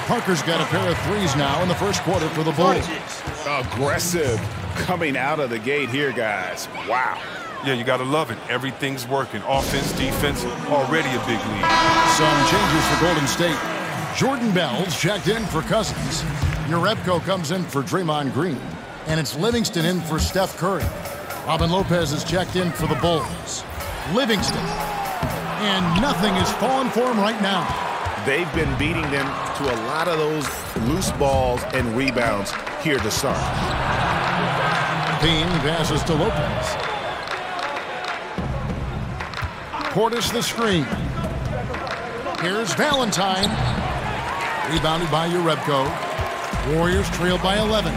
Parker's got a pair of threes now in the first quarter for the Bulls. Aggressive coming out of the gate here, guys. Wow. Yeah, you got to love it. Everything's working. Offense, defense, already a big lead. Some changes for Golden State. Jordan Bell's checked in for Cousins. Jerebko comes in for Draymond Green. And it's Livingston in for Steph Curry. Robin Lopez is checked in for the Bulls. Livingston. And nothing is falling for him right now. They've been beating them to a lot of those loose balls and rebounds here to start. Bean passes to Lopez. Portis the screen. Here's Valentine. Rebounded by Jerebko. Warriors trailed by 11.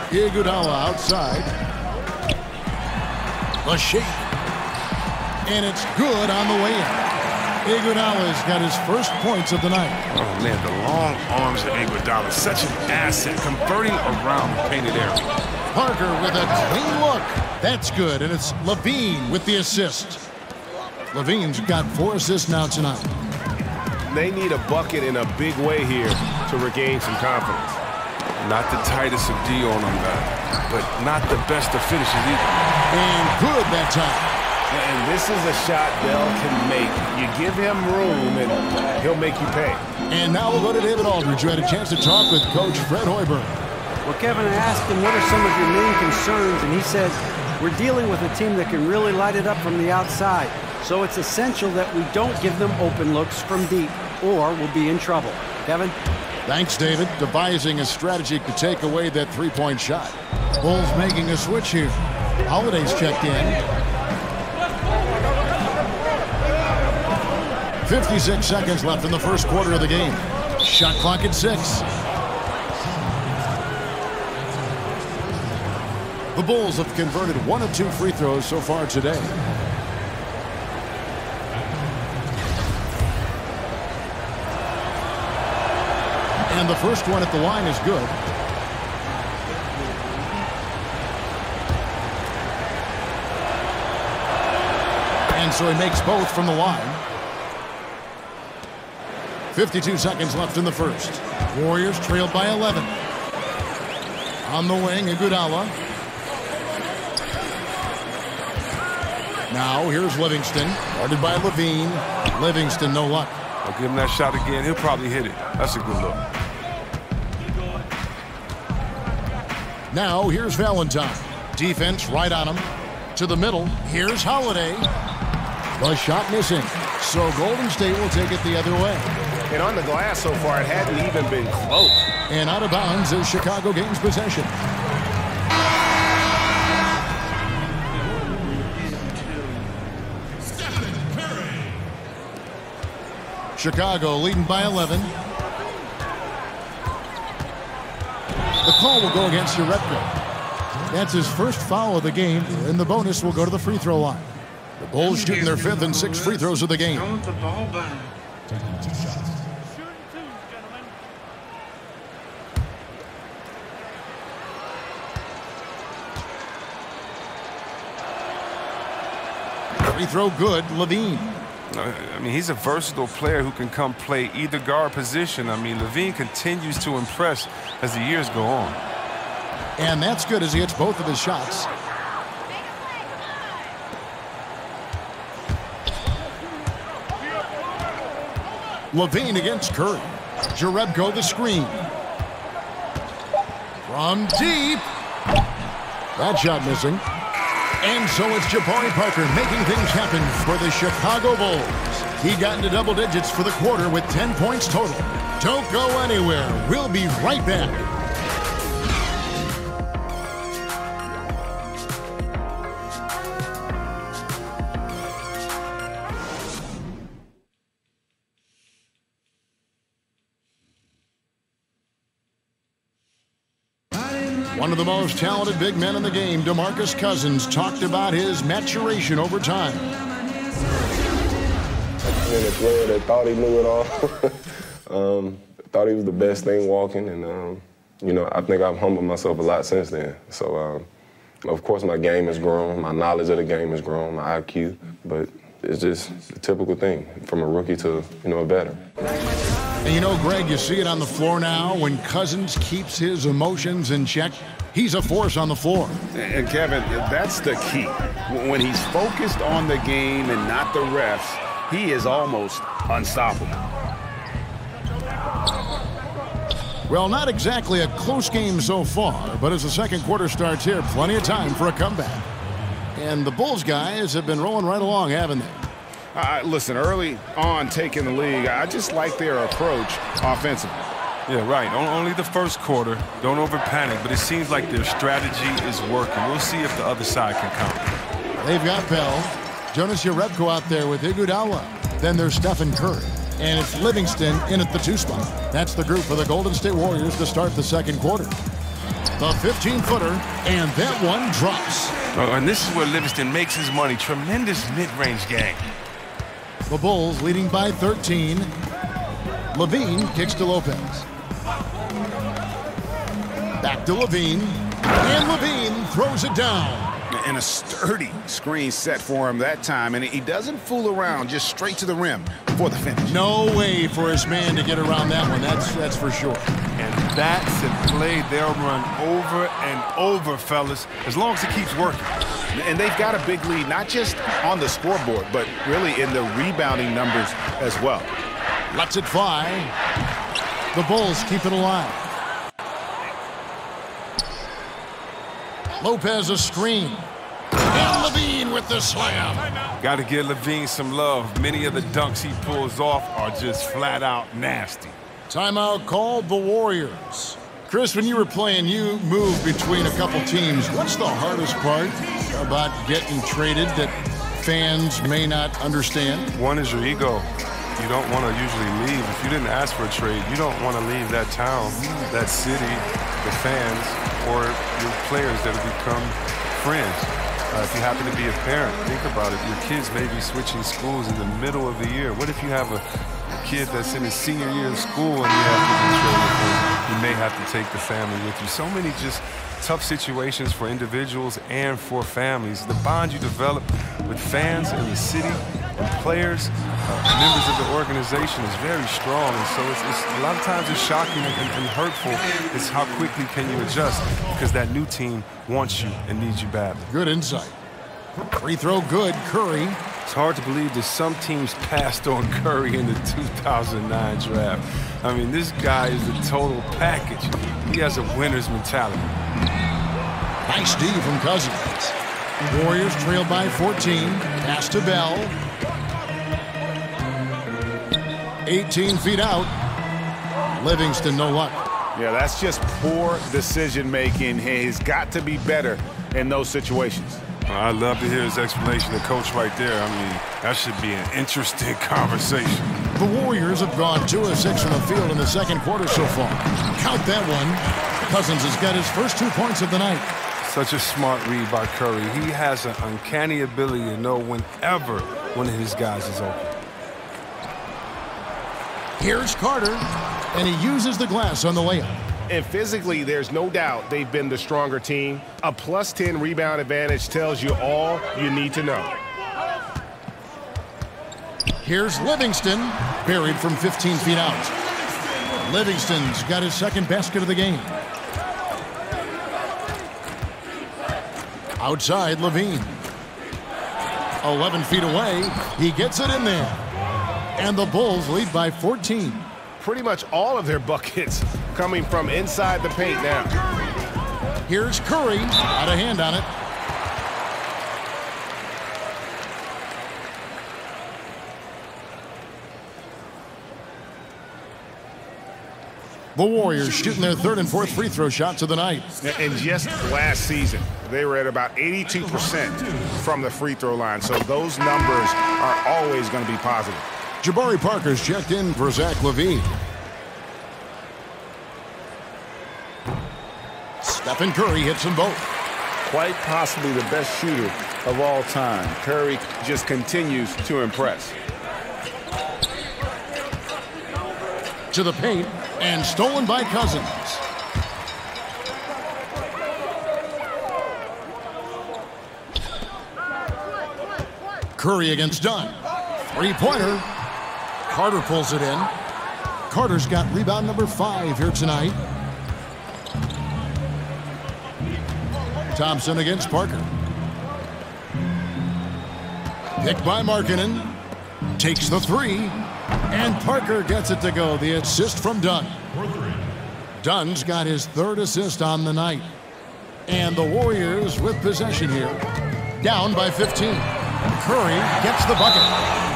Iguodala outside. The shake. And it's good on the way in. Iguodala's got his first points of the night. Oh, man, the long arms of Iguodala. Such an asset, converting around the painted area. Parker with a clean look. That's good, and it's LaVine with the assist. LaVine's got 4 assists now tonight. They need a bucket in a big way here to regain some confidence. Not the tightest of D on them, but not the best of finishes either. And good that time. And this is a shot Bell can make. You give him room, and he'll make you pay. And now we'll go to David Aldridge, who had a chance to talk with Coach Fred Hoiberg. Well, Kevin, I asked him, what are some of your main concerns? And he said, we're dealing with a team that can really light it up from the outside. So it's essential that we don't give them open looks from deep, or we'll be in trouble. Kevin? Thanks, David. Devising a strategy to take away that three-point shot. Bulls making a switch here. Holiday's checked in. 56 seconds left in the first quarter of the game. Shot clock at 6. The Bulls have converted 1 of 2 free throws so far today. And the first one at the line is good. And so he makes both from the line. 52 seconds left in the first. Warriors trailed by 11. On the wing, Iguodala. Now here's Livingston, guarded by LaVine. Livingston, no luck. I'll give him that shot again. He'll probably hit it. That's a good look. Now here's Valentine. Defense right on him. To the middle. Here's Holiday. The shot missing. So Golden State will take it the other way. And on the glass so far, it hadn't even been close. And out of bounds as Chicago gains possession. Chicago leading by 11. The call will go against Jerebko. That's his first foul of the game, and the bonus will go to the free throw line. The Bulls shooting their 5th and 6th free throws of the game. Free throw good, LaVine. I mean, he's a versatile player who can come play either guard position. I mean, LaVine continues to impress as the years go on. And that's good as he hits both of his shots. LaVine against Curry. Jerebko the screen. From deep. That shot missing. And so it's Jabari Parker making things happen for the Chicago Bulls. He got into double digits for the quarter with 10 points total. Don't go anywhere. We'll be right back. One of the most talented big men in the game, DeMarcus Cousins, talked about his maturation over time. And a player that thought he knew it all, thought he was the best thing walking, and you know, I think I've humbled myself a lot since then. So, of course, my game has grown, my knowledge of the game has grown, my IQ, but it's just a typical thing from a rookie to, you know, a veteran. And you know, Greg, you see it on the floor now. When Cousins keeps his emotions in check, he's a force on the floor. And Kevin, that's the key. When he's focused on the game and not the refs, he is almost unstoppable. Well, not exactly a close game so far, but as the second quarter starts here, plenty of time for a comeback. And the Bulls guys have been rolling right along, haven't they? Listen, early on taking the league, I just like their approach offensively. Yeah, right. Only the first quarter. Don't over-panic, but it seems like their strategy is working. We'll see if the other side can counter. They've got Bell, Jonas Jerebko out there with Iguodala. Then there's Stephen Curry. And it's Livingston in at the 2 spot. That's the group for the Golden State Warriors to start the second quarter. The 15-footer, and that one drops. Oh, and this is where Livingston makes his money. Tremendous mid-range game. The Bulls leading by 13. LaVine kicks to Lopez. Back to LaVine. And LaVine throws it down. And a sturdy screen set for him that time. And he doesn't fool around, just straight to the rim for the finish. No way for his man to get around that one. That's for sure. And that's a play they'll run over and over, fellas, as long as it keeps working. And they've got a big lead, not just on the scoreboard, but really in the rebounding numbers as well. Lets it fly. The Bulls keep it alive. Lopez a screen. And LaVine with the slam. Got to give LaVine some love. Many of the dunks he pulls off are just flat out nasty. Timeout called the Warriors. Chris, when you were playing, you moved between a couple teams. What's the hardest part about getting traded that fans may not understand? One is your ego. You don't want to usually leave. If you didn't ask for a trade, you don't want to leave that town, that city, the fans, or your players that have become friends. If you happen to be a parent, think about it. Your kids may be switching schools in the middle of the year. What if you have a kid that's in his senior year of school and you have to be traded? You may have to take the family with you. So many just tough situations for individuals and for families. The bond you develop with fans in the city and players, members of the organization is very strong. And so it's a lot of times it's shocking and hurtful. It's how quickly can you adjust because that new team wants you and needs you badly. Good insight. Free throw good, Curry. It's hard to believe that some teams passed on Curry in the 2009 draft. I mean, this guy is the total package. He has a winner's mentality. Nice D from Cousins. Warriors trailed by 14. Pass to Bell. 18 feet out. Livingston, no luck. Yeah, that's just poor decision-making. He's got to be better in those situations. I'd love to hear his explanation. The coach right there, I mean, that should be an interesting conversation. The Warriors have gone 2 of 6 from the field in the second quarter so far. Count that one. Cousins has got his first 2 points of the night. Such a smart read by Curry. He has an uncanny ability to know whenever one of his guys is open. Here's Carter, and he uses the glass on the layup. And physically, there's no doubt they've been the stronger team. A +10 rebound advantage tells you all you need to know. Here's Livingston, buried from 15 feet out. Livingston's got his second basket of the game. Outside, LaVine. 11 feet away, he gets it in there. And the Bulls lead by 14. Pretty much all of their buckets coming from inside the paint now. Here's Curry, out of hand on it. The Warriors shooting their third and fourth free throw shots of the night. And just last season, they were at about 82% from the free throw line. So those numbers are always going to be positive. Jabari Parker's checked in for Zach LaVine. Stephen Curry hits them both. Quite possibly the best shooter of all time. Curry just continues to impress. To the paint, and stolen by Cousins. Curry against Dunn. Three-pointer. Carter pulls it in. Carter's got rebound number 5 here tonight. Thompson against Parker. Picked by Markkanen. Takes the three. And Parker gets it to go. The assist from Dunn. Dunn's got his third assist on the night. And the Warriors with possession here. Down by 15. Curry gets the bucket.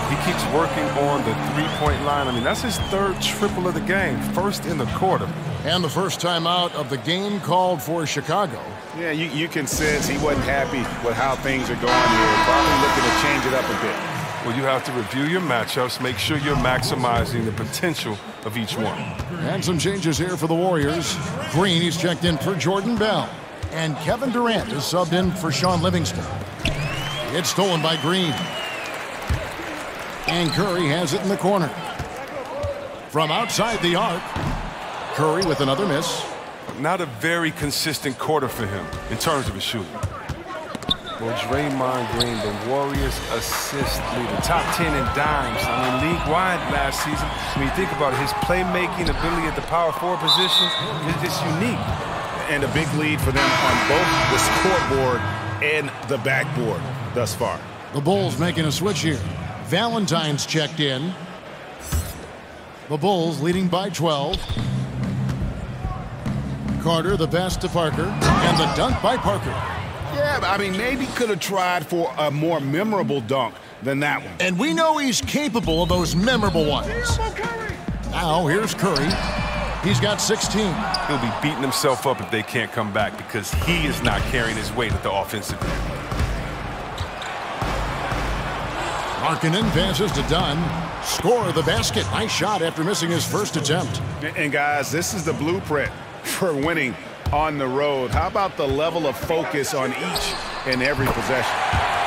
He keeps working on the three-point line. I mean, that's his third triple of the game. First in the quarter. And the first timeout of the game called for Chicago. Yeah, you can sense he wasn't happy with how things are going here. Probably looking to change it up a bit. Well, you have to review your matchups, make sure you're maximizing the potential of each one. And some changes here for the Warriors. Green, he's checked in for Jordan Bell. And Kevin Durant is subbed in for Sean Livingston. It's stolen by Green. And Curry has it in the corner. From outside the arc, Curry with another miss. Not a very consistent quarter for him in terms of his shooting. Well, Draymond Green, the Warriors assist leader, top 10 in dimes. I mean, league-wide last season. When you think about it, his playmaking ability at the power forward position is unique. And a big lead for them on both the scoreboard and the backboard thus far. The Bulls making a switch here. Valentine's checked in. The Bulls leading by 12. Carter, the pass to Parker, and the dunk by Parker. Yeah, I mean, maybe could have tried for a more memorable dunk than that one. And we know he's capable of those memorable ones. Now, here's Curry. He's got 16. He'll be beating himself up if they can't come back because he is not carrying his weight at the offensive end. Markkanen passes to Dunn. Score the basket. Nice shot after missing his first attempt. And guys, this is the blueprint for winning on the road. How about the level of focus on each and every possession?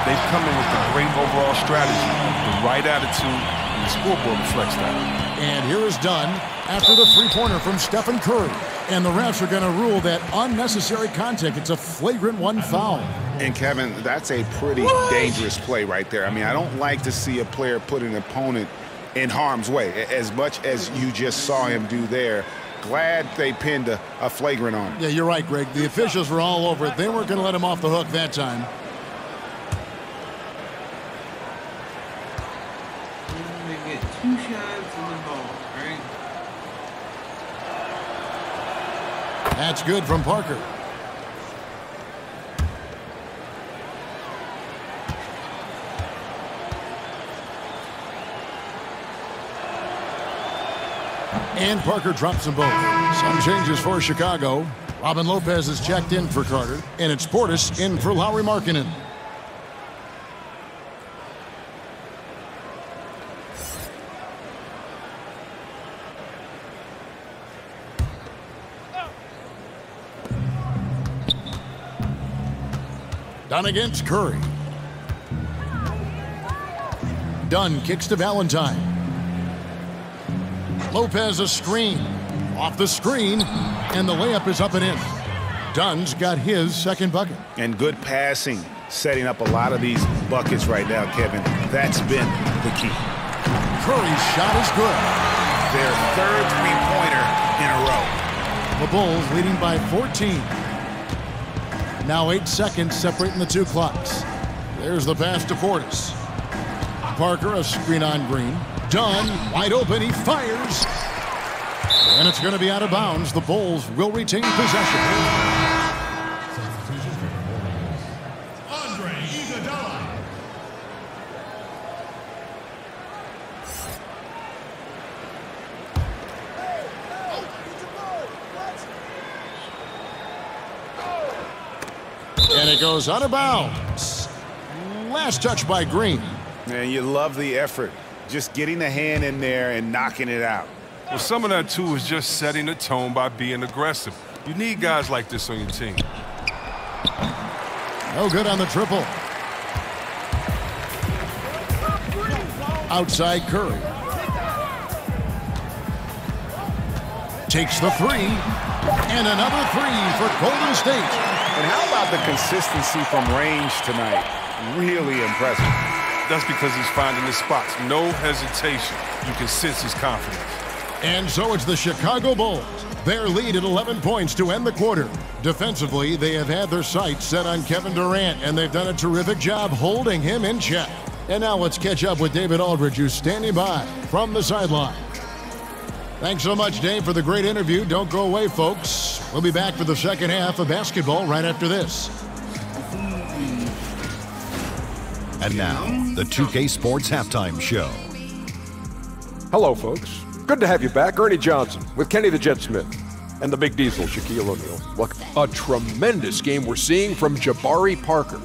They've come in with a great overall strategy, the right attitude, and the scoreboard reflects that. And here is Dunn after the three-pointer from Stephen Curry. And the refs are going to rule that unnecessary contact. It's a flagrant 1 foul. And Kevin, that's a pretty dangerous play right there. I mean, I don't like to see a player put an opponent in harm's way, as much as you just saw him do there. Glad they pinned a flagrant on him. Yeah, you're right, Greg. The officials were all over it. They weren't going to let him off the hook that time. They get 2 shots in the ball, right? That's good from Parker. And Parker drops them both. Some changes for Chicago. Robin Lopez is checked in for Carter. And it's Portis in for Lauri Markkanen. Dunn against Curry. Dunn kicks to Valentine. Lopez a screen. Off the screen, and the layup is up and in. Dunn's got his second bucket. And good passing, setting up a lot of these buckets right now, Kevin. That's been the key. Curry's shot is good. Their third three-pointer in a row. The Bulls leading by 14. Now 8 seconds separating the two clocks. There's the pass to Portis. Parker, a screen on Green. Dunn, wide open, he fires. And it's going to be out of bounds. The Bulls will retain possession. Andre Iguodala. it goes out of bounds. Last touch by Green. Man, you love the effort. Just getting the hand in there and knocking it out. Well, some of that, too, is just setting the tone by being aggressive. You need guys like this on your team. No good on the triple. Outside Curry. Takes the three. And another three for Golden State. And how about the consistency from range tonight? Really impressive. That's because he's finding his spots. No hesitation. You can sense his confidence. And so it's the Chicago Bulls. Their lead at 11 points to end the quarter. Defensively, they have had their sights set on Kevin Durant, and they've done a terrific job holding him in check. And now let's catch up with David Aldridge, who's standing by from the sideline. Thanks so much, Dave, for the great interview. Don't go away, folks. We'll be back for the second half of basketball right after this. And now, the 2K Sports Halftime Show. Hello, folks. Good to have you back. Ernie Johnson with Kenny the Jet Smith and the Big Diesel, Shaquille O'Neal. Look, a tremendous game we're seeing from Jabari Parker.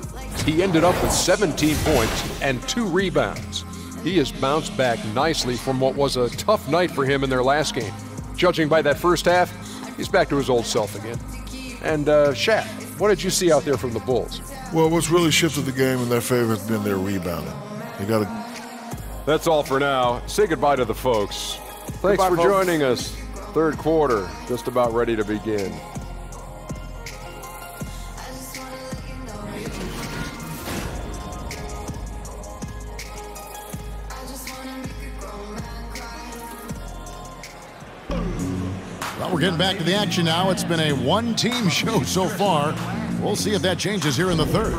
He ended up with 17 points and 2 rebounds. He has bounced back nicely from what was a tough night for him in their last game. Judging by that first half, he's back to his old self again. And Shaq, what did you see out there from the Bulls? Well, what's really shifted the game in their favor has been their rebounding. They got to. That's all for now. Say goodbye to the folks. Thanks for joining us. Third quarter, just about ready to begin. Well, we're getting back to the action now. It's been a one-team show so far. We'll see if that changes here in the third.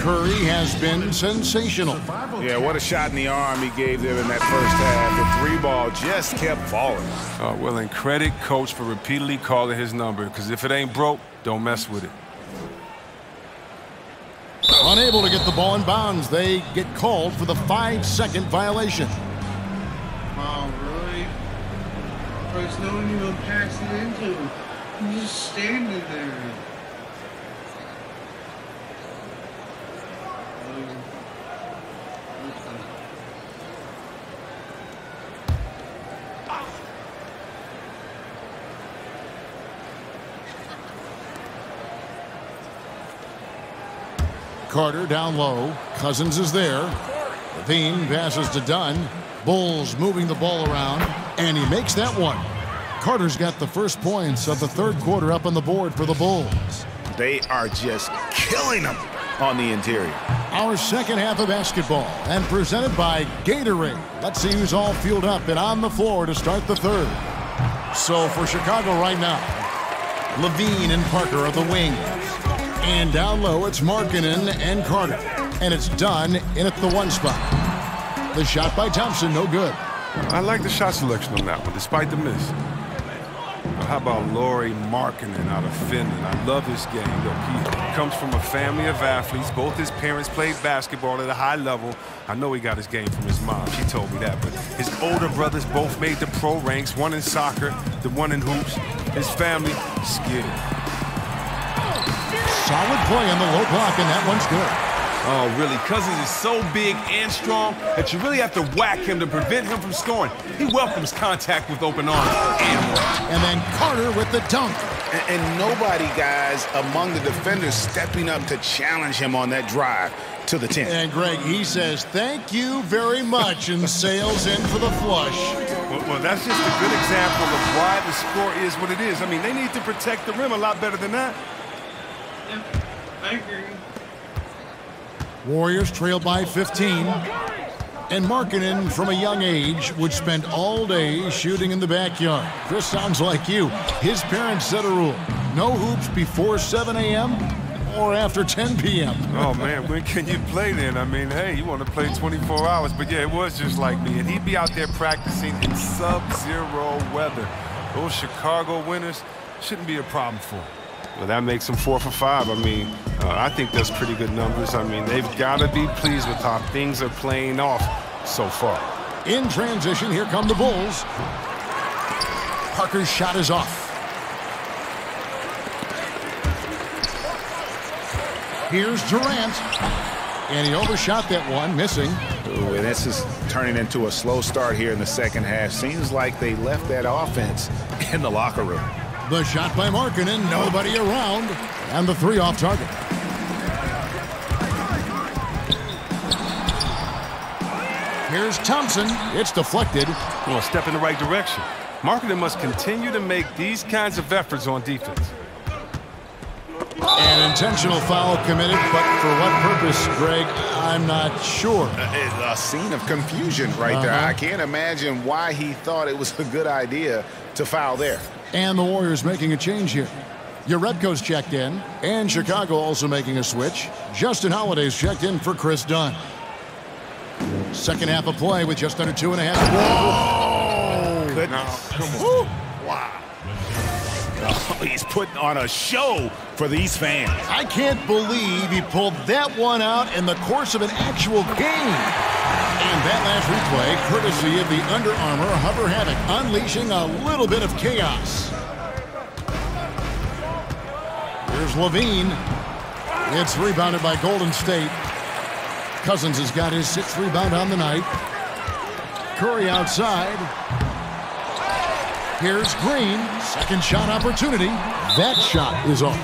Curry has been sensational. Yeah, what a shot in the arm he gave them in that first half. The 3-ball just kept falling. Well, and credit Coach for repeatedly calling his number, because if it ain't broke, don't mess with it. Unable to get the ball in bounds. They get called for the 5-second violation. Oh, really? There's no one even pass it into. He's just standing there. Carter down low. Cousins is there. Levine passes to Dunn. Bulls moving the ball around, and he makes that one. Carter's got the first points of the third quarter up on the board for the Bulls. They are just killing them on the interior. Our second half of basketball, and presented by Gatorade. Let's see who's all fueled up and on the floor to start the third. So for Chicago right now, Levine and Parker are the wings. And down low, it's Markkanen and Carter. And it's Dunn in at the 1 spot. The shot by Thompson, no good. I like the shot selection on that one, despite the miss. How about Lauri Markkanen out of Finland? I love his game. Look, he comes from a family of athletes. Both his parents played basketball at a high level. I know he got his game from his mom. She told me that. But his older brothers both made the pro ranks, one in soccer, the one in hoops. His family, skilled. Solid play on the low block, and that one's good. Oh, really? Cousins is so big and strong that you really have to whack him to prevent him from scoring. He welcomes contact with open arms and then Carter with the dunk. And nobody, guys, among the defenders stepping up to challenge him on that drive to the 10. And Greg, he says, thank you very much, and sails in for the flush. Well, that's just a good example of why the score is what it is. I mean, they need to protect the rim a lot better than that. Yeah, I agree. Warriors trail by 15. And Markkanen, from a young age, would spend all day shooting in the backyard. Chris sounds like you. His parents set a rule. No hoops before 7 a.m. or after 10 p.m. Oh, man, when can you play then? I mean, hey, you want to play 24 hours. But, yeah, it was just like me. And he'd be out there practicing in sub-zero weather. Those Chicago winters shouldn't be a problem for him. Well, that makes them 4 for 5. I mean, I think that's pretty good numbers. I mean, they've got to be pleased with how things are playing off so far. In transition, here come the Bulls. Parker's shot is off. Here's Durant. And he overshot that one, missing. Ooh, and this is turning into a slow start here in the second half. Seems like they left that offense in the locker room. The shot by Markkanen, nobody around. And the three off target. Here's Thompson. It's deflected. Well, a step in the right direction. Markkanen must continue to make these kinds of efforts on defense. An intentional foul committed, but for what purpose, Greg, I'm not sure. A scene of confusion right there. I can't imagine why he thought it was a good idea to foul there. And the Warriors making a change here. Jerebko's checked in, and Chicago also making a switch. Justin Holiday's checked in for Chris Dunn. Second half of play with just under 2.5. Whoa! Goodness. Come on. Wow. Oh, he's putting on a show for these fans. I can't believe he pulled that one out in the course of an actual game. And that last replay, courtesy of the Under Armour Hover Havoc, unleashing a little bit of chaos. Here's LaVine. It's rebounded by Golden State. Cousins has got his 6th rebound on the night. Curry outside. Here's Green. Second shot opportunity. That shot is off.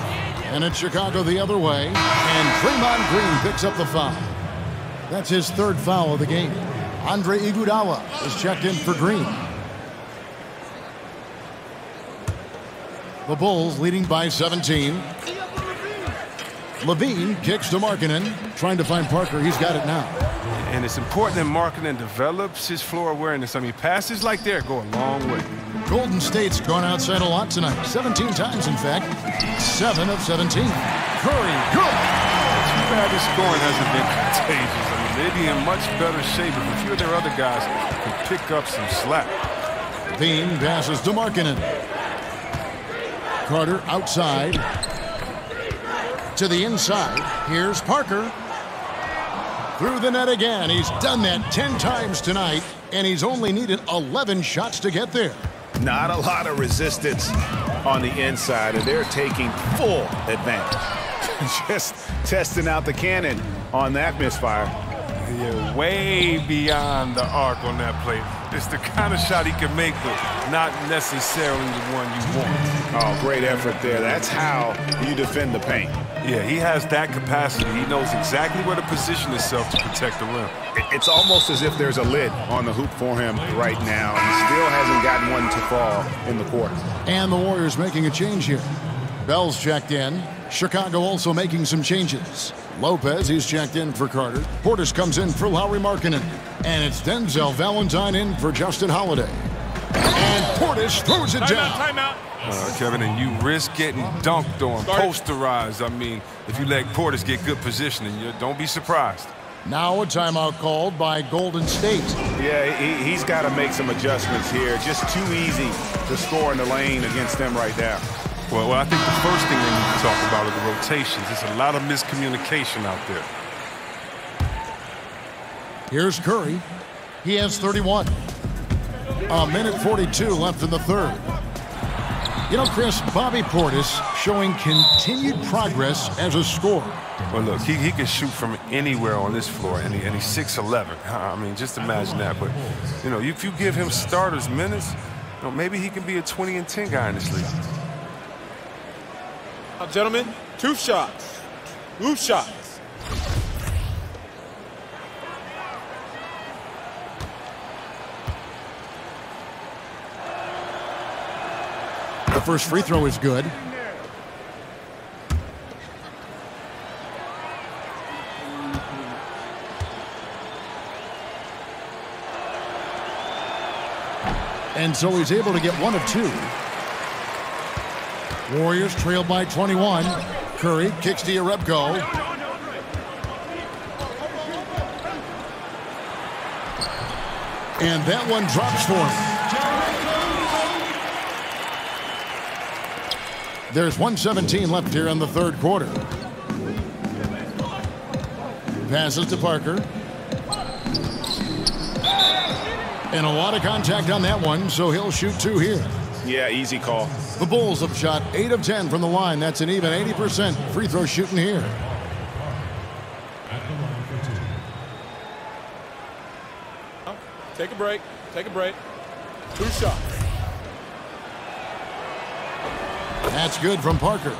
And it's Chicago the other way. And Draymond Green picks up the foul. That's his 3rd foul of the game. Andre Iguodala is checked in for Green. The Bulls leading by 17. LaVine kicks to Markkanen, trying to find Parker. He's got it now. And it's important that Markkanen develops his floor awareness. I mean, passes like that go a long way. Golden State's gone outside a lot tonight. 17 times, in fact. 7 of 17. Curry, good. Too bad the scoring hasn't been contagious. I mean, they'd be in much better shape if a few of their other guys could pick up some slack. LaVine passes to Markkanen. Carter outside. To the inside. Here's Parker. Through the net again. He's done that 10 times tonight, and he's only needed 11 shots to get there. Not a lot of resistance on the inside, and they're taking full advantage. Just testing out the cannon on that misfire. Yeah, way beyond the arc on that play. It's the kind of shot he can make, but not necessarily the one you want. Oh, great effort there. That's how you defend the paint. Yeah, he has that capacity. He knows exactly where to position himself to protect the rim. It's almost as if there's a lid on the hoop for him right now. He still hasn't gotten one to fall in the quarter. And the Warriors making a change here. Bell's checked in. Chicago also making some changes. Lopez, he's checked in for Carter. Portis comes in for Lauri Markkanen. And it's Denzel Valentine in for Justin Holiday. And Portis throws it down. Timeout. Kevin, and you risk getting dunked on, posterized. I mean, if you let Portis get good positioning, don't be surprised. Now a timeout called by Golden State. Yeah, he's got to make some adjustments here. Just too easy to score in the lane against them right now. Well, I think the first thing they need to talk about are the rotations. There's a lot of miscommunication out there. Here's Curry. He has 31. A minute 42 left in the third. You know, Chris, Bobby Portis showing continued progress as a scorer. Well, look, he can shoot from anywhere on this floor, and he's 6'11". I mean, just imagine that. But, you know, if you give him starters minutes, you know, maybe he can be a 20-10 guy in this league. Now, gentlemen, 2 shots. 2 shots. The first free throw is good. And so he's able to get 1 of 2. Warriors trail by 21. Curry kicks to Jerebko. And that one drops for him. There's 1:17 left here in the third quarter. Passes to Parker. And a lot of contact on that one, so he'll shoot 2 here. Yeah, easy call. The Bulls have shot 8 of 10 from the line. That's an even 80% free throw shooting here. Take a break. Take a break. 2 shots. That's good from Parker.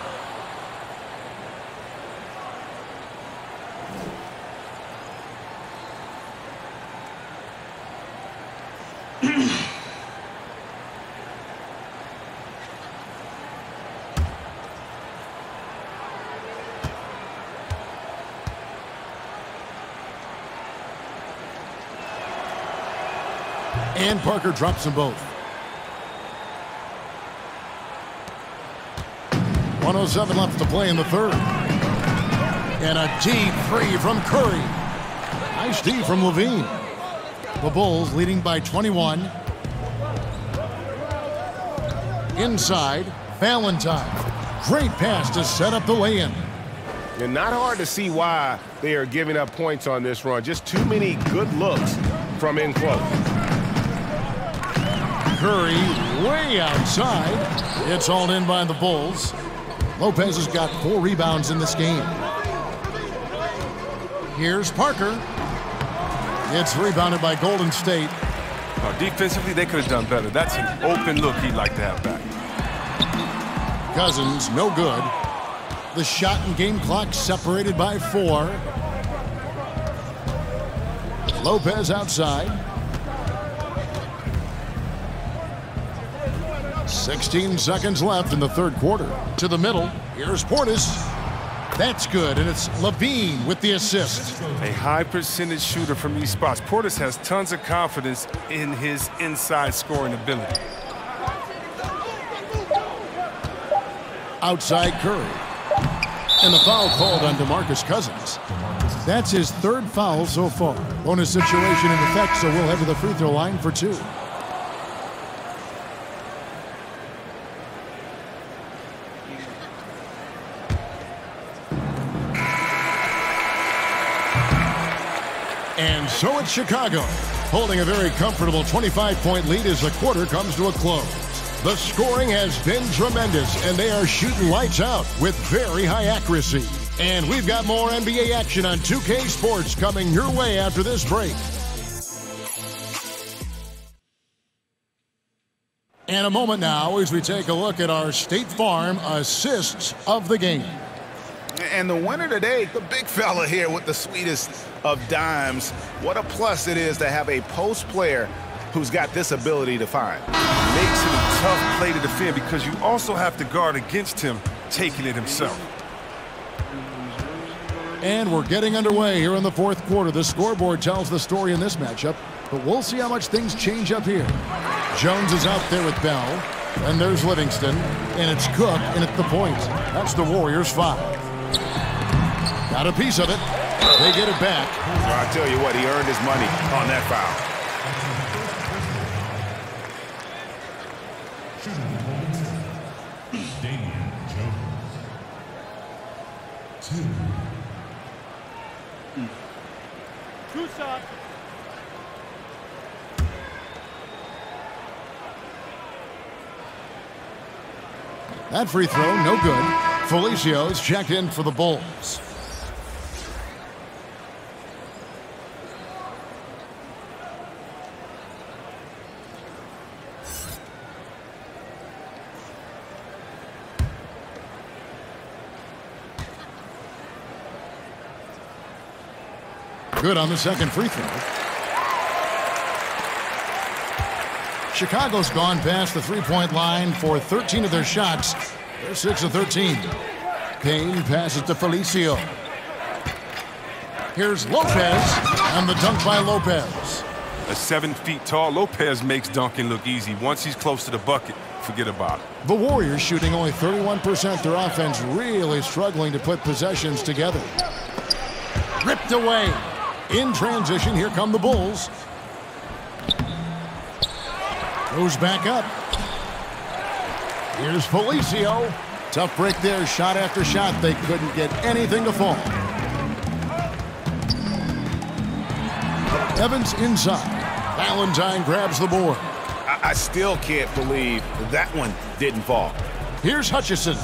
And Parker drops them both. 1:07 left to play in the third. And a deep three from Curry. Nice D from Levine. The Bulls leading by 21. Inside, Valentine. Great pass to set up the lay-in. And not hard to see why they are giving up points on this run. Just too many good looks from in close. Curry way outside. It's hauled in by the Bulls. Lopez has got 4 rebounds in this game. Here's Parker. It's rebounded by Golden State. Defensively, they could have done better. That's an open look he'd like to have back. Cousins, no good. The shot and game clock separated by 4. Lopez outside. 16 seconds left in the third quarter. To the middle. Here's Portis. That's good, and it's Levine with the assist. A high percentage shooter from these spots. Portis has tons of confidence in his inside scoring ability. Outside Curry. And the foul called on DeMarcus Cousins. That's his 3rd foul so far. Bonus situation in effect, so we'll head to the free throw line for 2. And so it's Chicago, holding a very comfortable 25-point lead as the quarter comes to a close. The scoring has been tremendous, and they are shooting lights out with very high accuracy. And we've got more NBA action on 2K Sports coming your way after this break. And a moment now as we take a look at our State Farm assists of the game. And the winner today, the big fella here with the sweetest of dimes. What a plus it is to have a post player who's got this ability to find. Makes it a tough play to defend because you also have to guard against him taking it himself. And we're getting underway here in the fourth quarter. The scoreboard tells the story in this matchup, but we'll see how much things change up here. Jones is out there with Bell, and there's Livingston, and it's Cook in at the point. That's the Warriors' 5. Got a piece of it. They get it back. Well, I tell you what, he earned his money on that foul. Damian Jones. 2 shots. That free throw, no good. Felicia's checked in for the Bulls. Good on the second free throw. Chicago's gone past the three-point line for 13 of their shots. They're 6 of 13. Payne passes to Felicio. Here's Lopez, and the dunk by Lopez. At 7 feet tall, Lopez makes dunking look easy. Once he's close to the bucket, forget about it. The Warriors shooting only 31%. Their offense really struggling to put possessions together. Ripped away. In transition, here come the Bulls. Goes back up. Here's Felicio. Tough break there, shot after shot. They couldn't get anything to fall. Evans inside. Valentine grabs the board. I still can't believe that one didn't fall. Here's Hutchison.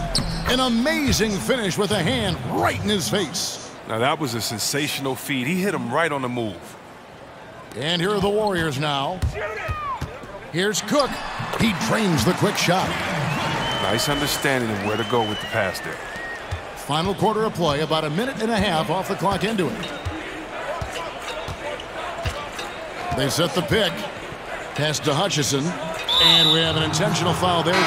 An amazing finish with a hand right in his face. Now that was a sensational feed. He hit him right on the move. And here are the Warriors now. Here's Cook. He drains the quick shot. Nice understanding of where to go with the pass there. Final quarter of play, about a minute and a half off the clock into it. They set the pick. Pass to Hutchison. And we have an intentional foul there, G.A.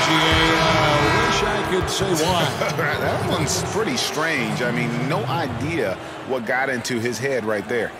Wish I could say why. That one's pretty strange. I mean, no idea what got into his head right there.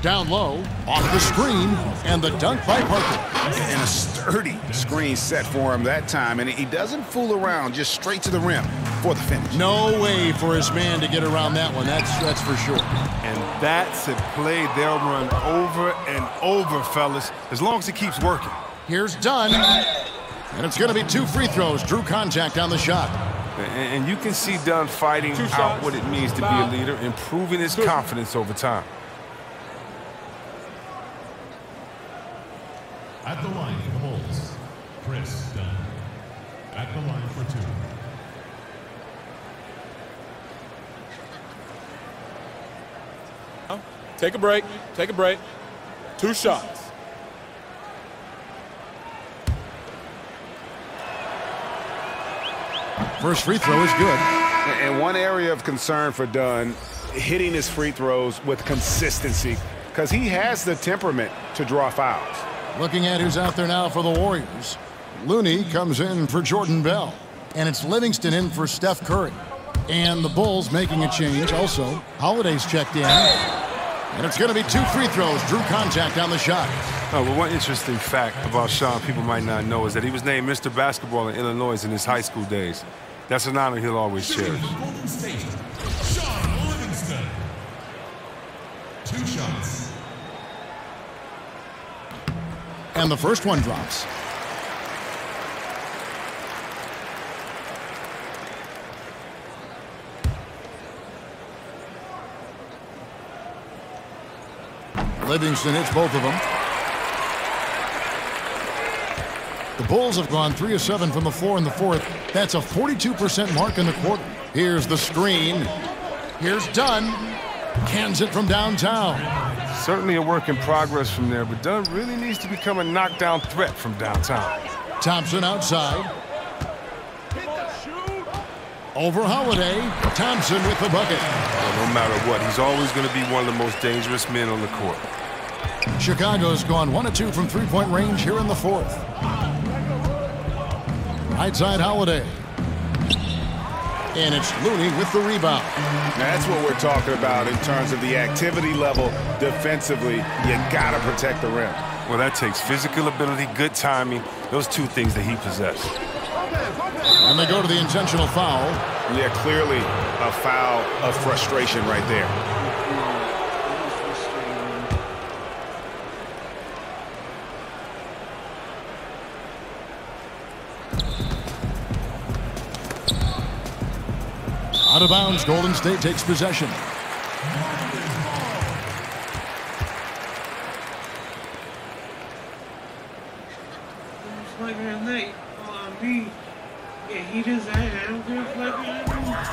Down low, off the screen, and the dunk by Parker. And a sturdy screen set for him that time, and he doesn't fool around, just straight to the rim for the finish. No way for his man to get around that one, that's for sure. And that's a play they'll run over and over, fellas, as long as he keeps working. Here's Dunn, and it's going to be 2 free throws. Drew contact on the shot. And you can see Dunn fighting out what it means to be a leader, improving his confidence over time. At the line for the Bulls, Chris Dunn. At the line for 2. Take a break. Take a break. 2 shots. First free throw is good. And one area of concern for Dunn, hitting his free throws with consistency, because he has the temperament to draw fouls. Looking at who's out there now for the Warriors. Looney comes in for Jordan Bell. And it's Livingston in for Steph Curry. And the Bulls making a change also. Holiday's checked in. And it's going to be 2 free throws. Drew contact on the shot. Oh, well, one interesting fact about Sean people might not know is that he was named Mr. Basketball in Illinois in his high school days. That's an honor he'll always cherish. Golden State, Sean Livingston. 2 shots. And the first one drops. Livingston hits both of them. The Bulls have gone 3 of 7 from the floor in the fourth. That's a 42% mark in the quarter. Here's the screen. Here's Dunn. Cans it from downtown. Certainly a work in progress from there, but Dunn really needs to become a knockdown threat from downtown. Thompson outside. Over Holiday. Thompson with the bucket. Well, no matter what, he's always going to be one of the most dangerous men on the court. Chicago's gone 1 of 2 from three-point range here in the fourth. Right side Holiday. And it's Looney with the rebound. That's what we're talking about in terms of the activity level defensively. You got to protect the rim. Well, that takes physical ability, good timing, those 2 things that he possesses. And they go to the intentional foul. Yeah, clearly a foul of frustration right there. Out of bounds, Golden State takes possession.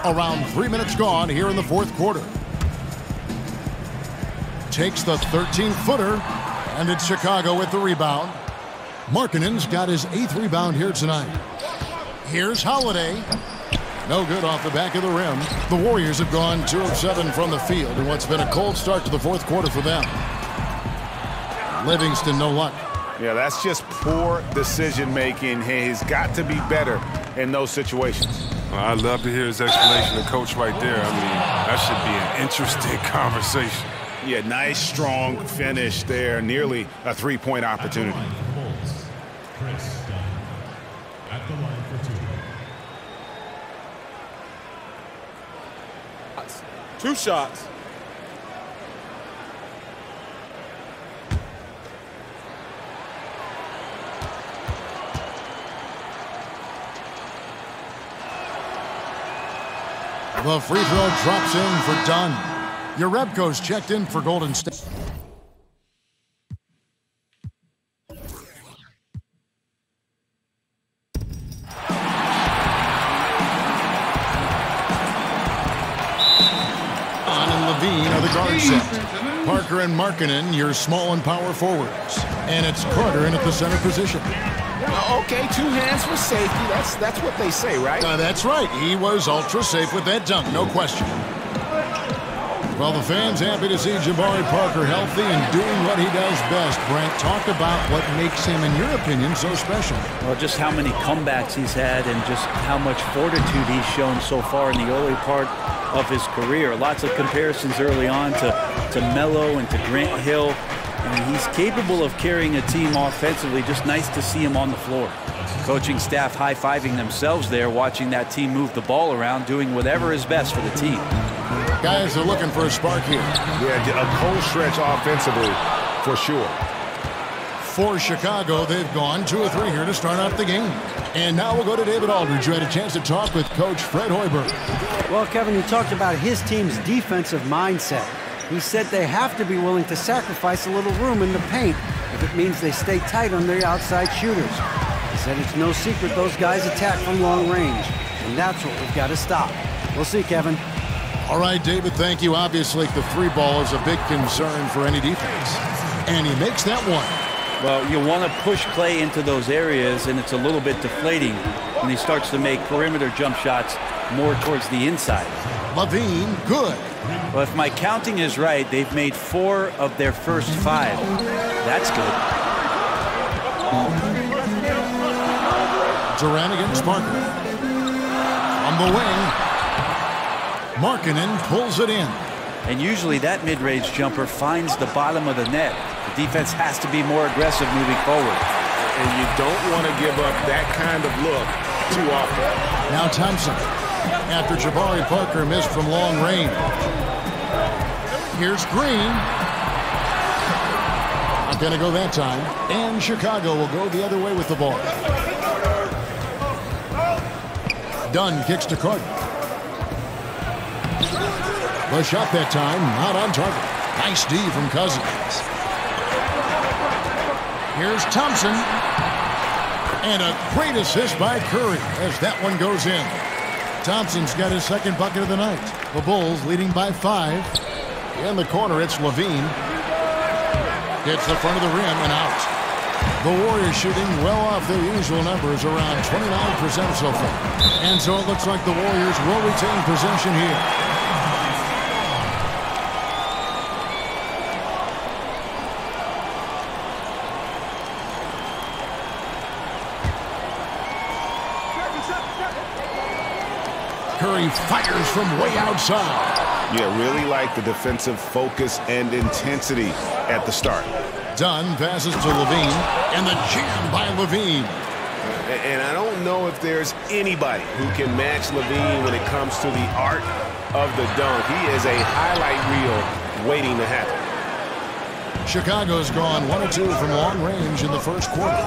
Around 3 minutes gone here in the fourth quarter. Takes the 13-footer, and it's Chicago with the rebound. Markkanen's got his 8th rebound here tonight. Here's Holiday. No good off the back of the rim. The Warriors have gone 2 of 7 from the field in what's been a cold start to the fourth quarter for them. Livingston, no luck. Yeah, that's just poor decision-making. He's got to be better in those situations. Well, I'd love to hear his explanation of coach right there. I mean, that should be an interesting conversation. Yeah, nice, strong finish there. Nearly a 3-point opportunity. Chris Dunn. At the line for 2. 2 shots. The free throw drops in for Dunn. Jerebko's checked in for Golden State. the guard set. Parker and Markkanen, your small and power forwards. And it's Carter in at the center position. Okay, 2 hands for safety. That's what they say, right? That's right. He was ultra safe with that dunk, no question. Well, the fans happy to see Jabari Parker healthy and doing what he does best. Brent, talk about what makes him, in your opinion, so special. Well, just how many comebacks he's had and just how much fortitude he's shown so far in the early part of his career. Lots of comparisons early on to Melo and to Grant Hill. And he's capable of carrying a team offensively. Just nice to see him on the floor. Coaching staff high-fiving themselves there, watching that team move the ball around, doing whatever is best for the team. Guys are looking for a spark here. Yeah, a cold stretch offensively, for sure. For Chicago, they've gone 2 or 3 here to start out the game. And now we'll go to David Aldridge, who had a chance to talk with Coach Fred Hoiberg. Well, Kevin, he talked about his team's defensive mindset. He said they have to be willing to sacrifice a little room in the paint if it means they stay tight on their outside shooters. He said it's no secret those guys attack from long range, and that's what we've got to stop. We'll see, Kevin. All right, David, thank you. Obviously, the 3-ball is a big concern for any defense. And he makes that one. Well, you want to push Clay into those areas, and it's a little bit deflating when he starts to make perimeter jump shots more towards the inside. LaVine, good. Well, if my counting is right, they've made 4 of their first 5. That's good. Durant against Parker. On the wing. Markkanen pulls it in. And usually that mid-range jumper finds the bottom of the net. The defense has to be more aggressive moving forward. And you don't want to give up that kind of look too often. Now Thompson. After Jabari Parker missed from long range. Here's Green. Not going to go that time. And Chicago will go the other way with the ball. Dunn kicks to Carter. The shot that time, not on target. Nice D from Cousins. Here's Thompson. And a great assist by Curry as that one goes in. Thompson's got his second bucket of the night. The Bulls leading by 5. In the corner, it's LaVine. Hits the front of the rim and out. The Warriors shooting well off their usual numbers, around 29% so far. And so it looks like the Warriors will retain possession here. Curry fires from way outside. Yeah, really like the defensive focus and intensity at the start. Dunn passes to LaVine, and the jam by LaVine. And I don't know if there's anybody who can match LaVine when it comes to the art of the dunk. He is a highlight reel waiting to happen. Chicago's gone 1 of 2 from long range in the first quarter.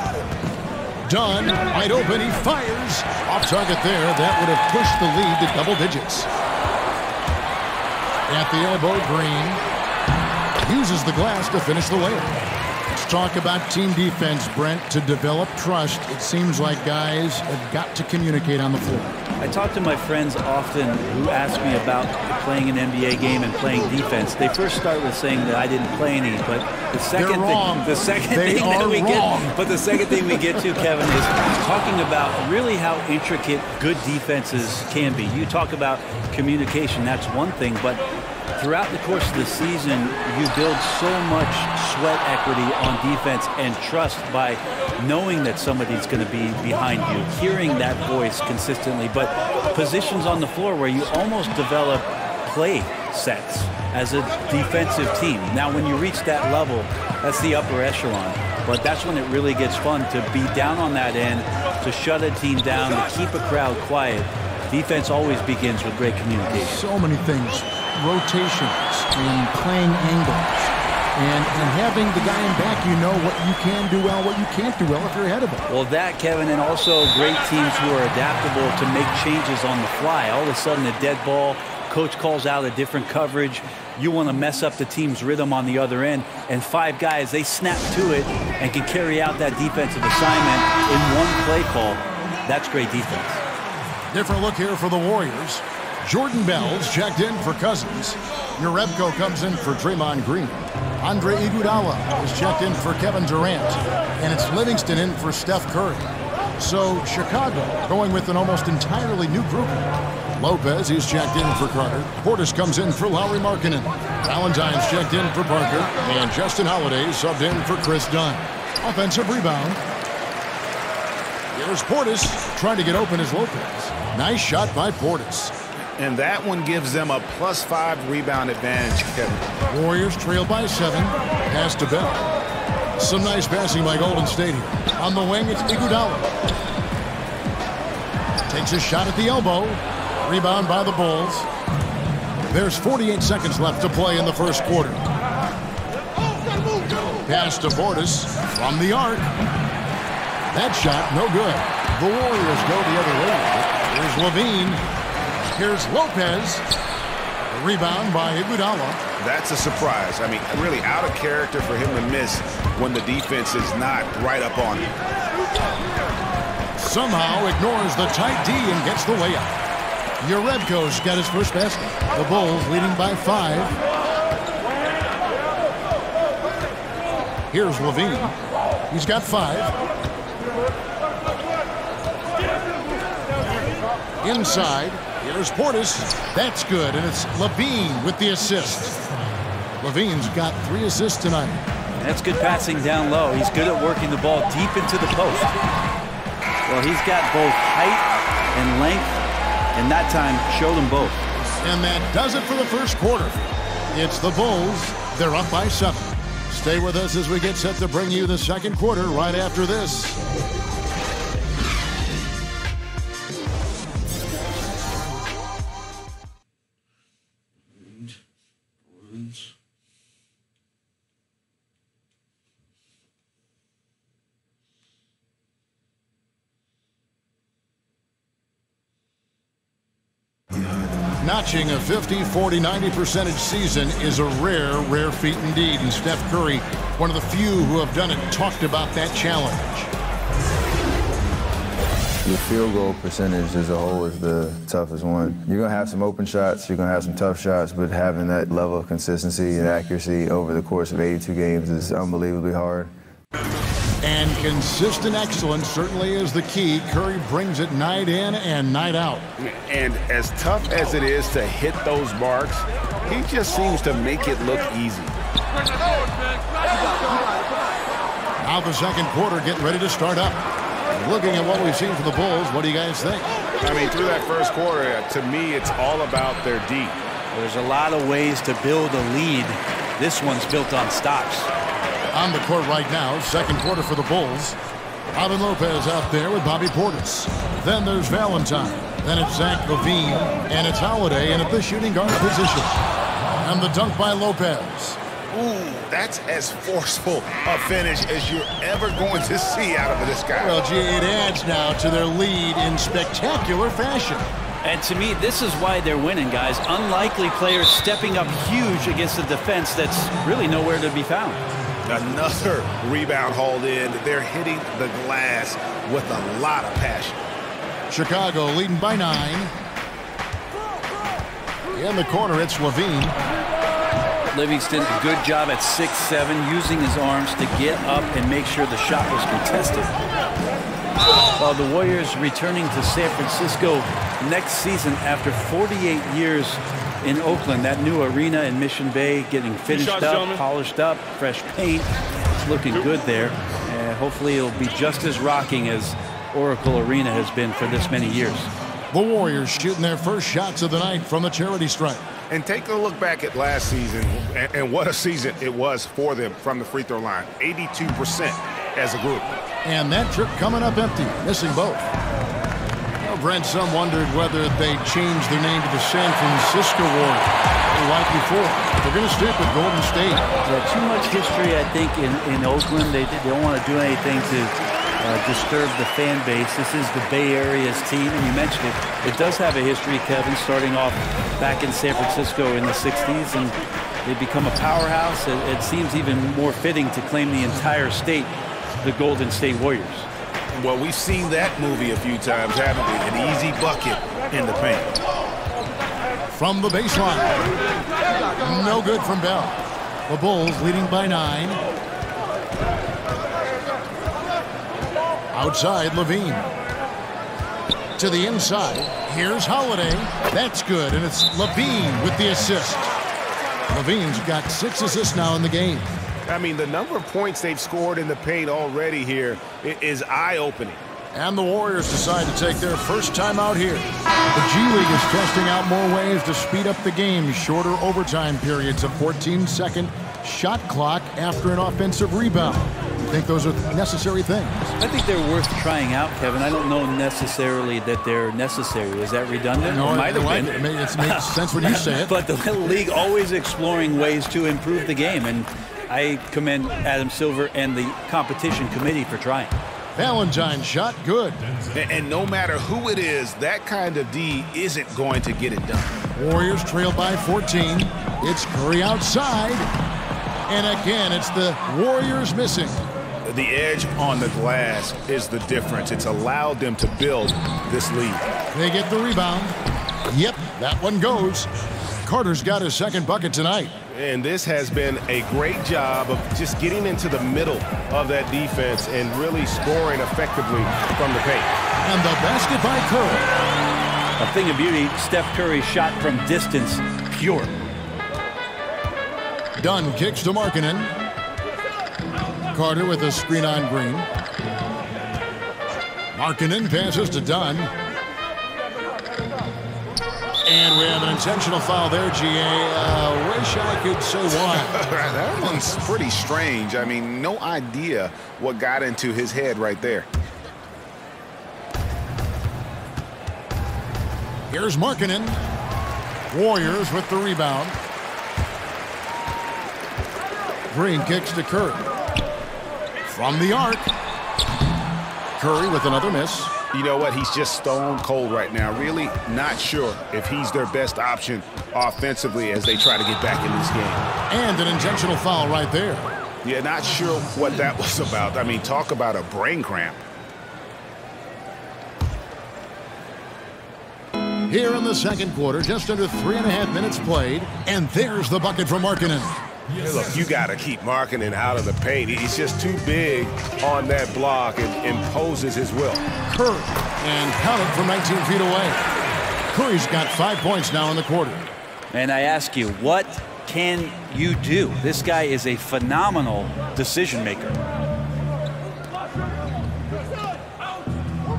Dunn, wide open, he fires. Off target there, that would have pushed the lead to double digits. At the elbow, Green uses the glass to finish the layup. Let's talk about team defense, Brent. To develop trust, it seems like guys have got to communicate on the floor. I talk to my friends often who ask me about playing an NBA game and playing defense. They first start with saying that I didn't play any, but the second thing we get to, Kevin, is talking about really how intricate good defenses can be. You talk about communication, that's one thing, but throughout the course of the season, you build so much sweat equity on defense and trust by knowing that somebody's going to be behind you, hearing that voice consistently, but positions on the floor where you almost develop play sets as a defensive team. Now, when you reach that level, that's the upper echelon, but that's when it really gets fun to be down on that end, to shut a team down, to keep a crowd quiet. Defense always begins with great communication. So many things. Rotations and playing angles and having the guy in back, you know what you can do well, what you can't do well if you're ahead of him. Well, that, Kevin, and also great teams who are adaptable to make changes on the fly. All of a sudden, a dead ball, coach calls out a different coverage. You want to mess up the team's rhythm on the other end, and 5 guys, they snap to it and can carry out that defensive assignment in one play call. That's great defense. Different look here for the Warriors. Jordan Bell's checked in for Cousins. Jerebko comes in for Draymond Green. Andre Iguodala is checked in for Kevin Durant. And it's Livingston in for Steph Curry. So Chicago going with an almost entirely new group. Lopez, he's checked in for Carter. Portis comes in for Lauri Markkanen. Valentine's checked in for Parker. And Justin Holiday subbed in for Chris Dunn. Offensive rebound. Here's Portis trying to get open as Lopez. Nice shot by Portis. And that one gives them a +5 rebound advantage, Kevin. Warriors trail by 7. Pass to Bell. Some nice passing by Golden State here. On the wing, it's Iguodala. Takes a shot at the elbow. Rebound by the Bulls. There's 48 seconds left to play in the first quarter. Pass to Portis from the arc. That shot, no good. The Warriors go the other way. Here's LaVine. Here's Lopez. A rebound by Iguodala. That's a surprise. I mean, really out of character for him to miss when the defense is not right up on him. Somehow ignores the tight D and gets the layup. Jerebko's got his first basket. The Bulls leading by 5. Here's LaVine. He's got 5. Inside, here's Portis. That's good, and it's LaVine with the assist. LaVine's got 3 assists tonight. That's good passing down low. He's good at working the ball deep into the post. Well, he's got both height and length, and that time showed them both. And that does it for the first quarter. It's the Bulls. They're up by 7. Stay with us as we get set to bring you the second quarter right after this. Notching a 50, 40, 90% season is a rare feat indeed. And Steph Curry, one of the few who have done it, talked about that challenge. The field goal percentage as a whole is the toughest one. You're going to have some open shots, you're going to have some tough shots, but having that level of consistency and accuracy over the course of 82 games is unbelievably hard. And consistent excellence certainly is the key. Curry brings it night in and night out. And as tough as it is to hit those marks, he just seems to make it look easy. Now the second quarter getting ready to start up. Looking at what we've seen from the Bulls, what do you guys think? I mean, through that first quarter, to me, it's all about their D. There's a lot of ways to build a lead. This one's built on stops. On the court right now, second quarter for the Bulls. Alvin Lopez out there with Bobby Portis. Then there's Valentine. Then it's Zach LaVine. And it's Holiday in at the shooting guard position. And the dunk by Lopez. Ooh, that's as forceful a finish as you're ever going to see out of this guy. Well, gee, it adds now to their lead in spectacular fashion. And to me, this is why they're winning, guys. Unlikely players stepping up huge against a defense that's really nowhere to be found. Another rebound hauled in. They're hitting the glass with a lot of passion. Chicago leading by 9. In the corner, it's LaVine. Livingston, a good job at 6'7", using his arms to get up and make sure the shot was contested. While the Warriors returning to San Francisco next season after 48 years in Oakland, that new arena in Mission Bay getting finished up, polished up, fresh paint. It's looking good there. And hopefully it'll be just as rocking as Oracle Arena has been for this many years. The Warriors shooting their first shots of the night from the charity stripe. And take a look back at last season, and what a season it was for them from the free throw line. 82% as a group. And that trip coming up empty, missing both. Well, Brent, some wondered whether they changed their name to the San Francisco Warriors like before. They're going to stick with Golden State. Yeah, too much history, I think, in Oakland. They don't want to do anything to disturb the fan base. This is the Bay Area's team, and you mentioned it. It does have a history, Kevin, starting off back in San Francisco in the 60s, and they become a powerhouse. It seems even more fitting to claim the entire state, the Golden State Warriors. Well, we've seen that movie a few times, haven't we? An easy bucket in the paint. from the baseline. No good from Bell. The Bulls leading by 9. Outside, Levine. To the inside. Here's Holiday. That's good, and it's Levine with the assist. Levine's got 6 assists now in the game. I mean, the number of points they've scored in the paint already here is eye-opening. And the Warriors decide to take their first time out here. The G League is testing out more ways to speed up the game. Shorter overtime periods, a 14-second shot clock after an offensive rebound. I think those are necessary things. I think they're worth trying out, Kevin. I don't know necessarily that they're necessary. Is that redundant? No, it might have been. It makes sense when you say it. But the league always exploring ways to improve the game, and I commend Adam Silver and the competition committee for trying. Valentine shot good. And no matter who it is, that kind of D isn't going to get it done. Warriors trail by 14. It's Curry outside. And again, it's the Warriors missing. The edge on the glass is the difference. It's allowed them to build this lead. They get the rebound. Yep, that one goes. Carter's got his second bucket tonight. And this has been a great job of just getting into the middle of that defense and really scoring effectively from the paint. And the basket by Curry. A thing of beauty, Steph Curry's shot from distance, pure. Dunn kicks to Markkanen. Carter with a screen on Green. Markkanen passes to Dunn. And we have an intentional foul there, G.A. Wish I could say why. That one's pretty strange. I mean, no idea what got into his head right there. Here's Markkanen. Warriors with the rebound. Green kicks to Curry. From the arc. Curry with another miss. You know what? He's just stone cold right now. Really not sure if he's their best option offensively as they try to get back in this game. And an intentional foul right there. Yeah, not sure what that was about. I mean, talk about a brain cramp. Here in the second quarter, just under 3.5 minutes played. And there's the bucket from Markkanen. Hey, look, you got to keep Markkanen out of the paint. He's just too big on that block and imposes his will. Curry, and count it from 19 feet away. Curry's got 5 points now in the quarter. And I ask you, what can you do? This guy is a phenomenal decision maker.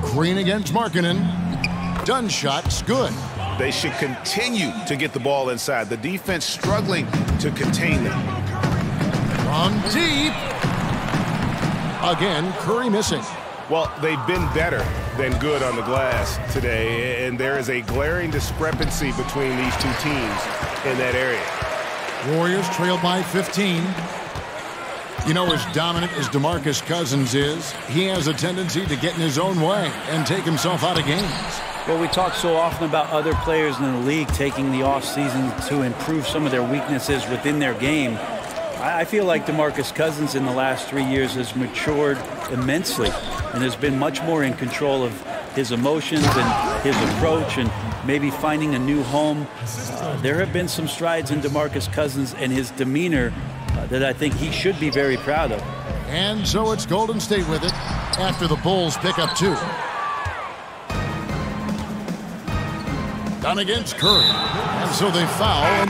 Green against Markkanen. Dunn shot's good. They should continue to get the ball inside. The defense struggling to contain them. From deep. Again, Curry missing. Well, they've been better than good on the glass today, and there is a glaring discrepancy between these two teams in that area. Warriors trail by 15. You know, as dominant as DeMarcus Cousins is, he has a tendency to get in his own way and take himself out of games. Well, we talk so often about other players in the league taking the offseason to improve some of their weaknesses within their game. I feel like DeMarcus Cousins in the last 3 years has matured immensely and has been much more in control of his emotions and his approach and maybe finding a new home. There have been some strides in DeMarcus Cousins and his demeanor that I think he should be very proud of. And so it's Golden State with it after the Bulls pick up 2. Dunn against Curry. And so they foul.